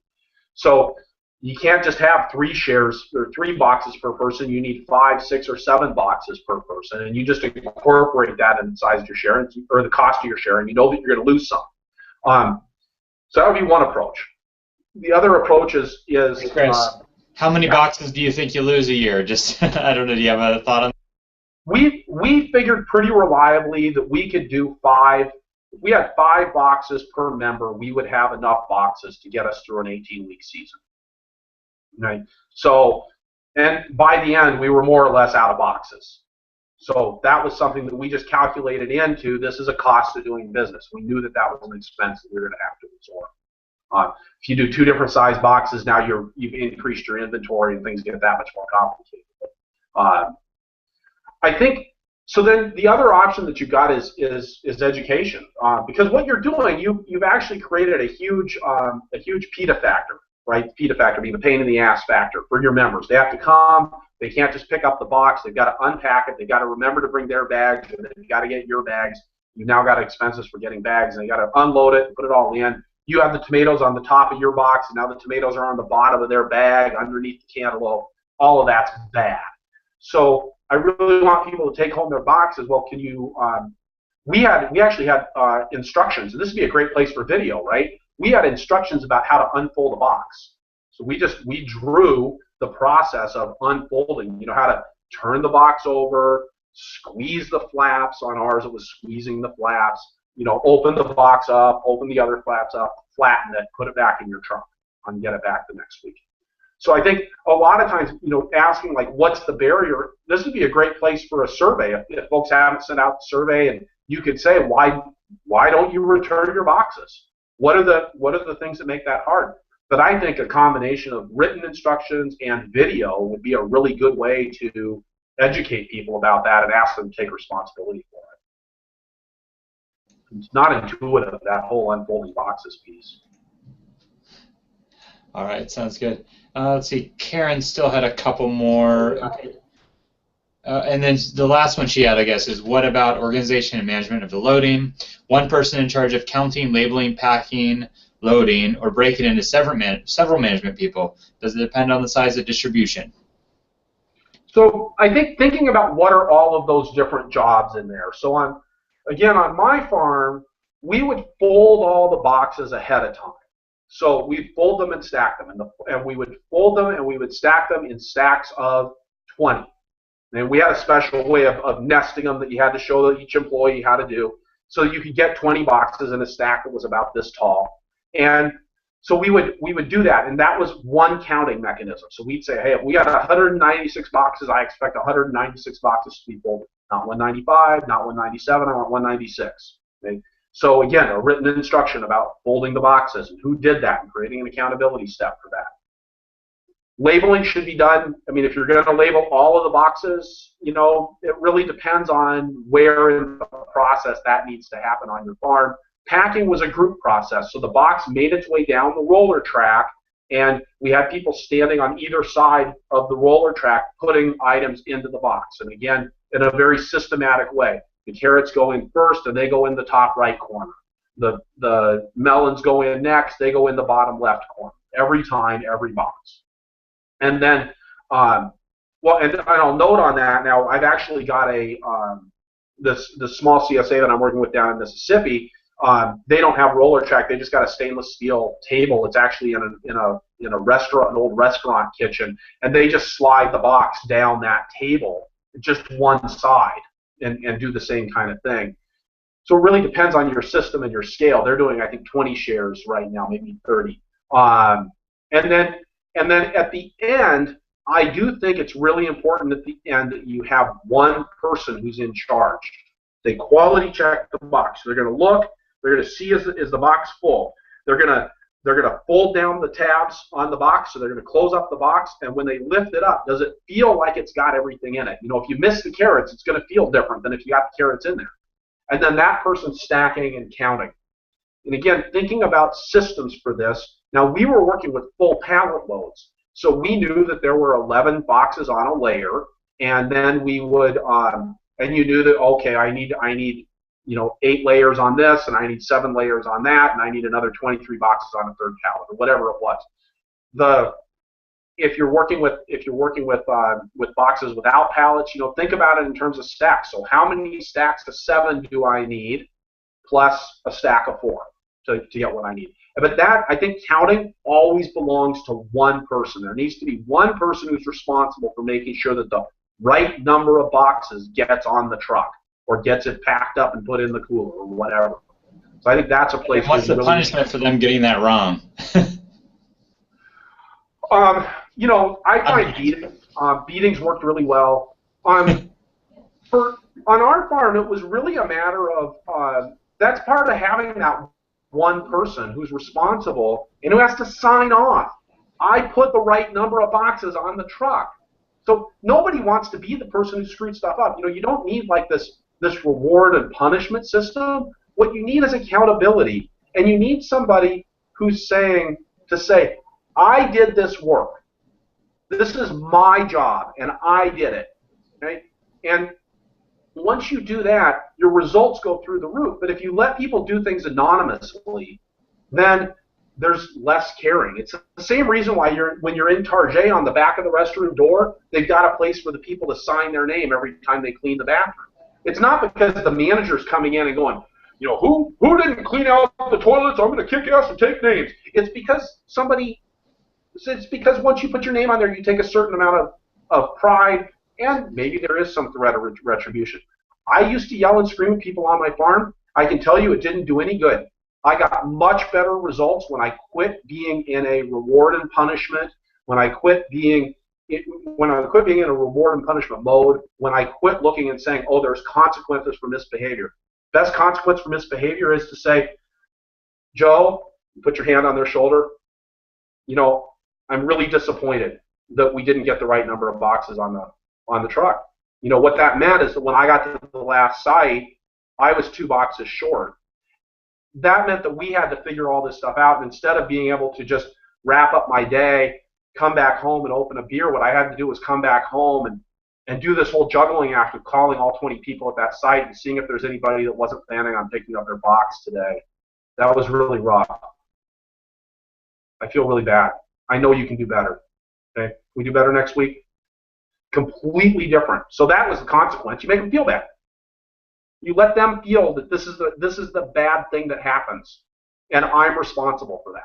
Speaker 2: So you can't just have 3 shares or 3 boxes per person. You need 5, 6, or 7 boxes per person, and you just incorporate that in the size of your share or the cost of your share, and you know that you're going to lose some. So that would be one approach. The other approach is
Speaker 1: Hey, Chris, how many boxes do you think you lose a year? Just I don't know. Do you have a thought on that?
Speaker 2: We figured pretty reliably that we could do 5. If we had 5 boxes per member, we would have enough boxes to get us through an 18-week season. Right. So, and by the end, we were more or less out of boxes. So that was something that we just calculated into. This is a cost of doing business. We knew that that was an expense that we were going to have to absorb. If you do 2 different size boxes, now you've increased your inventory and things get that much more complicated. I think so. Then the other option that you've got is education, because what you're doing, you've actually created a huge PETA factor, right? PETA factor being the pain in the ass factor for your members. They have to come. They can't just pick up the box. They've got to unpack it. They've got to remember to bring their bags, and they've got to get your bags. You've now got expenses for getting bags, and you got to unload it and put it all in. You have the tomatoes on the top of your box, and now the tomatoes are on the bottom of their bag underneath the cantaloupe. All of that's bad. So I really want people to take home their boxes. Well, can you? We actually had instructions, and this would be a great place for video, right? We had instructions about how to unfold a box. So we drew the process of unfolding. You know, how to turn the box over, squeeze the flaps. On ours, it was squeezing the flaps. You know, open the box up, open the other flaps up, flatten it, put it back in your trunk, and get it back the next week. So I think a lot of times, you know, asking like, what's the barrier? This would be a great place for a survey. If folks haven't sent out the survey, and you could say, why don't you return your boxes? What are the things that make that hard? But I think a combination of written instructions and video would be a really good way to educate people about that and ask them to take responsibility for it. It's not intuitive, that whole unfolding boxes piece.
Speaker 1: All right, sounds good. Let's see, Karen still had a couple more. Okay. And then the last one she had, I guess, is what about organization and management of the loading? One person in charge of counting, labeling, packing, loading, or breaking into several management people. Does it depend on the size of distribution?
Speaker 2: So I think thinking about what are all of those different jobs in there. So on my farm, we would fold all the boxes ahead of time. So we'd fold them and stack them, and we would fold them and we would stack them in stacks of 20. And we had a special way of nesting them that you had to show each employee how to do. So you could get 20 boxes in a stack that was about this tall. And so we would do that, and that was one counting mechanism. So we'd say, hey, if we got 196 boxes, I expect 196 boxes to be folded. Not 195, not 197, I want 196. Okay? So again, a written instruction about folding the boxes and who did that and creating an accountability step for that. Labeling should be done. I mean, if you're going to label all of the boxes, you know, it really depends on where in the process that needs to happen on your farm. Packing was a group process, so the box made its way down the roller track, and we had people standing on either side of the roller track putting items into the box. And again, in a very systematic way. The carrots go in first, and they go in the top right corner. The melons go in next, they go in the bottom left corner. Every time, every box. And then, well, and I'll note on that now, I've actually got the small CSA that I'm working with down in Mississippi. They don't have roller track. They just got a stainless steel table. It's actually in a restaurant, an old restaurant kitchen, and they just slide the box down that table, just one side, and do the same kind of thing. So it really depends on your system and your scale. They're doing, I think, 20 shares right now, maybe 30. And then at the end, I do think it's really important at the end that you have one person who's in charge. They quality check the box. They're going to look. They're going to see is the box full. They're going to fold down the tabs on the box, so they're going to close up the box, and when they lift it up, does it feel like it's got everything in it? You know, if you miss the carrots, it's going to feel different than if you got the carrots in there. And then that person's stacking and counting. And again, thinking about systems for this, now we were working with full pallet loads, so we knew that there were 11 boxes on a layer, and then we would, and you knew that, okay, I need, you know, 8 layers on this, and I need 7 layers on that, and I need another 23 boxes on a third pallet, or whatever it was. If you're working with boxes without pallets, you know, think about it in terms of stacks. So how many stacks of 7 do I need, plus a stack of 4 to get what I need? But that, I think, counting always belongs to one person. There needs to be one person who's responsible for making sure that the right number of boxes gets on the truck, or gets it packed up and put in the cooler, or whatever. So I think that's a place.
Speaker 1: What's the punishment for them getting that wrong?
Speaker 2: You know, I find beatings worked really well. On our farm, it was really a matter of that's part of having that one person who's responsible and who has to sign off. I put the right number of boxes on the truck. So nobody wants to be the person who screwed stuff up. You know, you don't need like this reward and punishment system. What you need is accountability, and you need somebody who's saying, I did this work. This is my job, and I did it. Okay? And once you do that, your results go through the roof. But if you let people do things anonymously, then there's less caring. It's the same reason why when you're in Target, on the back of the restroom door, they've got a place for the people to sign their name every time they clean the bathroom. It's not because the manager's coming in and going, you know, who didn't clean out the toilets? I'm going to kick ass and take names. It's because once you put your name on there, you take a certain amount of pride, and maybe there is some threat of retribution. I used to yell and scream at people on my farm. I can tell you it didn't do any good. I got much better results when I quit being in a reward and punishment, when I quit being in a reward and punishment mode, when I quit looking and saying, oh, there's consequences for misbehavior. Best consequence for misbehavior is to say, Joe, put your hand on their shoulder, you know, I'm really disappointed that we didn't get the right number of boxes on the truck. You know, what that meant is that when I got to the last site, I was 2 boxes short. That meant that we had to figure all this stuff out, and instead of being able to just wrap up my day, come back home and open a beer, what I had to do was come back home and do this whole juggling act of calling all 20 people at that site and seeing if there's anybody that wasn't planning on picking up their box today. That was really rough. I feel really bad. I know you can do better. Okay? We do better next week? Completely different. So that was the consequence. You make them feel bad. You let them feel that this is the bad thing that happens, and I'm responsible for that.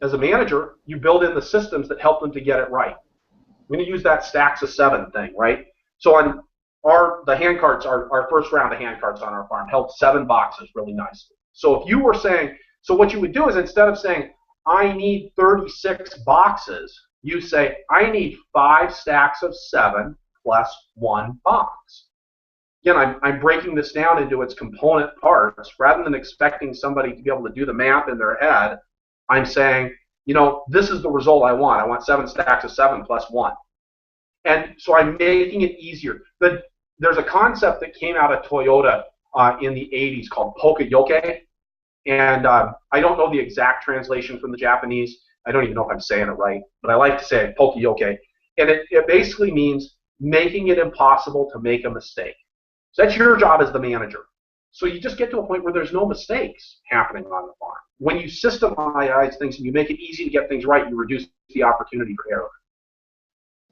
Speaker 2: As a manager, you build in the systems that help them to get it right. I'm going to use that stacks of 7 thing, right? So on the hand carts, our first round of hand carts on our farm held 7 boxes really nicely. So if you were saying, so what you would do is instead of saying, I need 36 boxes, you say, I need 5 stacks of 7 plus 1 box. Again, I'm breaking this down into its component parts. Rather than expecting somebody to be able to do the math in their head, I'm saying, you know, this is the result I want. I want 7 stacks of 7 plus 1. And so I'm making it easier. There's a concept that came out of Toyota in the 80s called poka-yoke. And I don't know the exact translation from the Japanese. I don't even know if I'm saying it right, but I like to say it, poka-yoke. And it basically means making it impossible to make a mistake. So that's your job as the manager. So you just get to a point where there's no mistakes happening on the farm. When you systemize things and you make it easy to get things right, you reduce the opportunity for error.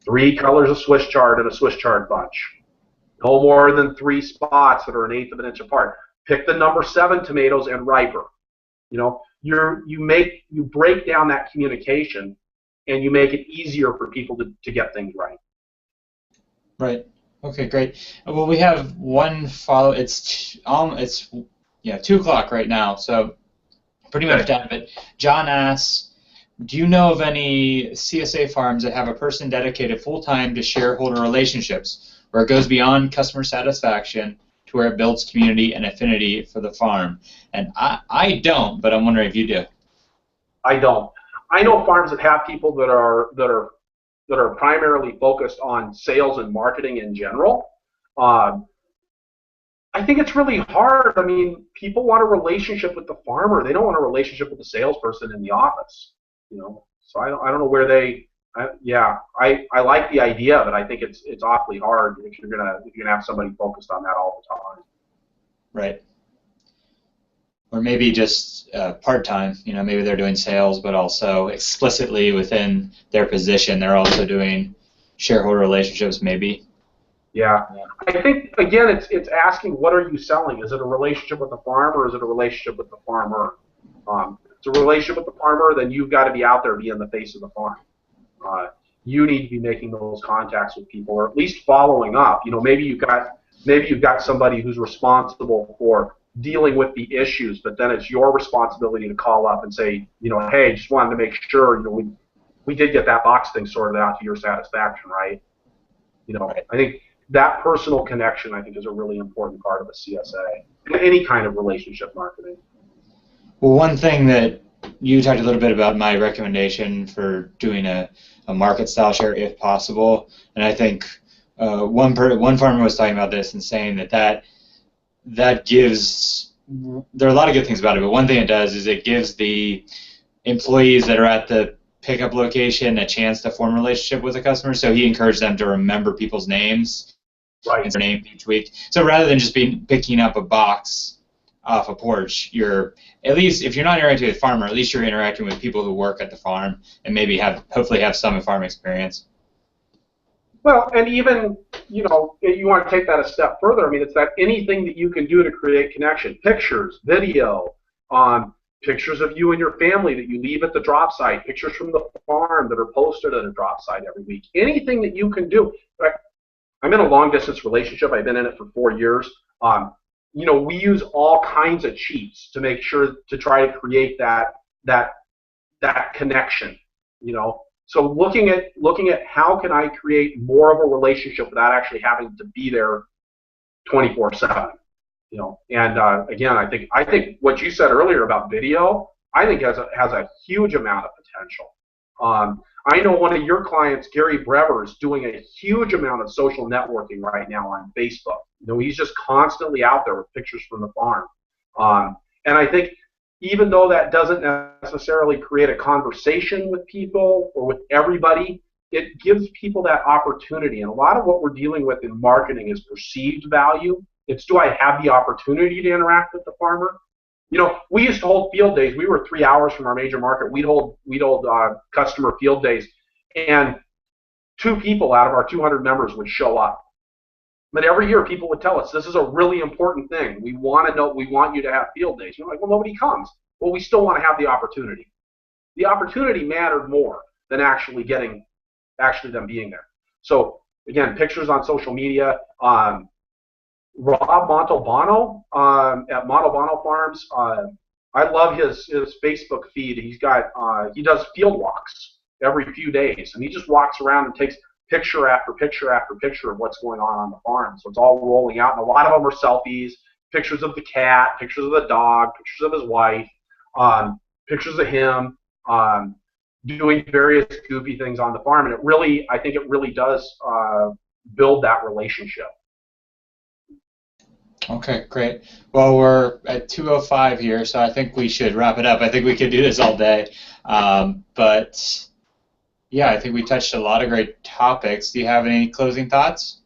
Speaker 2: 3 colors of Swiss chard in a Swiss chard bunch. No more than 3 spots that are 1/8 of an inch apart. Pick the number 7 tomatoes and riper. You know, you break down that communication, and you make it easier for people to get things right.
Speaker 1: Right. Okay, great. Well, we have one follow. It's 2 o'clock right now, so pretty much done. But John asks, do you know of any CSA farms that have a person dedicated full-time to shareholder relationships, where it goes beyond customer satisfaction to to where it builds community and affinity for the farm? And I don't, but I'm wondering if you do.
Speaker 2: I don't. I know farms that have people that are primarily focused on sales and marketing in general. I think it's really hard. I mean, people want a relationship with the farmer. They don't want a relationship with the salesperson in the office. You know, so I don't know where they. I like the idea, but I think it's awfully hard if you're gonna have somebody focused on that all the time.
Speaker 1: Right. Or maybe just part-time. You know, maybe they're doing sales, but also explicitly within their position, they're also doing shareholder relationships, maybe.
Speaker 2: Yeah. I think, again, it's asking, what are you selling? Is it a relationship with the farm, or is it a relationship with the farmer? If it's a relationship with the farmer, then you've got to be out there being the face of the farm. You need to be making those contacts with people, or at least following up. You know, maybe you've got somebody who's responsible for dealing with the issues, but then it's your responsibility to call up and say, you know, hey, just wanted to make sure, you know, we did get that box thing sorted out to your satisfaction, right? You know, I think that personal connection, I think, is a really important part of a CSA, any kind of relationship marketing.
Speaker 1: Well, one thing that you talked a little bit about my recommendation for doing a market style share if possible, and I think one farmer was talking about this and saying that gives, there are a lot of good things about it, but one thing it does is it gives the employees that are at the pickup location a chance to form a relationship with the customer. So he encouraged them to remember people's names,
Speaker 2: right,
Speaker 1: and their name each week. So rather than just picking up a box off a porch, you're, at least if you're not interacting with a farmer, at least you're interacting with people who work at the farm and maybe hopefully have some farm experience.
Speaker 2: Well, and even, you know, you want to take that a step further. I mean, it's that anything that you can do to create connection, pictures, video, pictures of you and your family that you leave at the drop site, pictures from the farm that are posted at a drop site every week. Anything that you can do. Right? I'm in a long-distance relationship. I've been in it for 4 years. You know, we use all kinds of cheats to make sure to try to create that connection. You know, so looking at how can I create more of a relationship without actually having to be there 24/7. You know, and again, I think what you said earlier about video, I think has a huge amount of potential. I know one of your clients, Gary Brever, is doing a huge amount of social networking right now on Facebook. You know, he's just constantly out there with pictures from the farm. And I think even though that doesn't necessarily create a conversation with people or with everybody, it gives people that opportunity. And a lot of what we're dealing with in marketing is perceived value. It's, do I have the opportunity to interact with the farmer? You know, we used to hold field days. We were 3 hours from our major market. We'd hold customer field days, and 2 people out of our 200 members would show up. But every year, people would tell us, this is a really important thing. We want to know. We want you to have field days. You're like, well, nobody comes. Well, we still want to have the opportunity. The opportunity mattered more than actually them being there. So again, pictures on social media. Rob Montalbano at Montalbano Farms. I love his Facebook feed. He's got he does field walks every few days, and he just walks around and takes picture after picture after picture of what's going on the farm. So it's all rolling out, and a lot of them are selfies, pictures of the cat, pictures of the dog, pictures of his wife, pictures of him doing various goofy things on the farm, and I think it really does build that relationship.
Speaker 1: Okay, great. Well, we're at 2:05 here, so I think we should wrap it up. I think we could do this all day, but yeah, I think we touched a lot of great topics. Do you have any closing thoughts?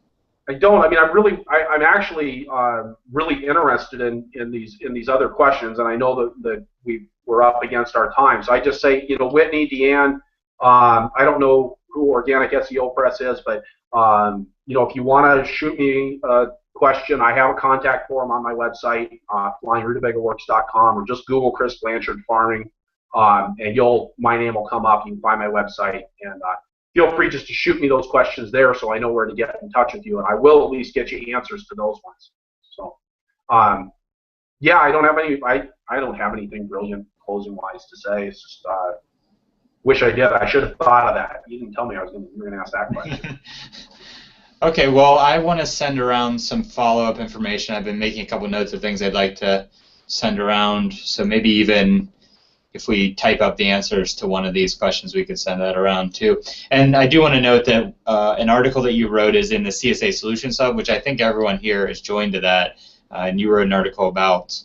Speaker 2: I don't. I mean, I'm actually really interested in these other questions, and I know that we're up against our time. So I just say, you know, Whitney, Deanne, I don't know who Organic SEO Press is, but you know, if you want to shoot me a question, I have a contact form on my website, flyingrutabagaworks.com, or just Google Chris Blanchard Farming, and my name will come up. You can find my website, and feel free just to shoot me those questions there, so I know where to get in touch with you, and I will at least get you answers to those ones. So, yeah, I don't have anything brilliant closing wise to say. It's just wish I did. I should have thought of that. You didn't tell me you were going to ask that question.
Speaker 1: Okay, well, I want to send around some follow-up information. I've been making a couple notes of things I'd like to send around, so maybe even if we type up the answers to one of these questions, we could send that around too. And I do want to note that an article that you wrote is in the CSA Solutions Hub, which I think everyone here has joined to that, and you wrote an article about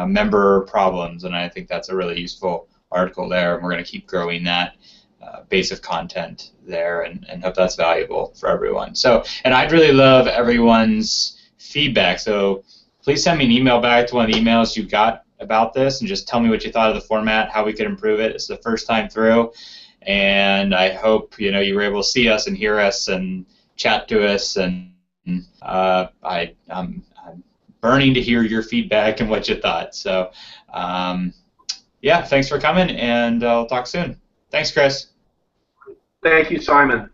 Speaker 1: member problems, and I think that's a really useful article there, and we're going to keep growing that base of content there, and hope that's valuable for everyone. So, and I'd really love everyone's feedback, so please send me an email back to one of the emails you got about this and just tell me what you thought of the format, how we could improve it. It's the first time through, and I hope you were able to see us and hear us and chat to us, and I'm burning to hear your feedback and what you thought. So yeah, thanks for coming, and I'll talk soon. Thanks, Chris.
Speaker 2: Thank you, Simon.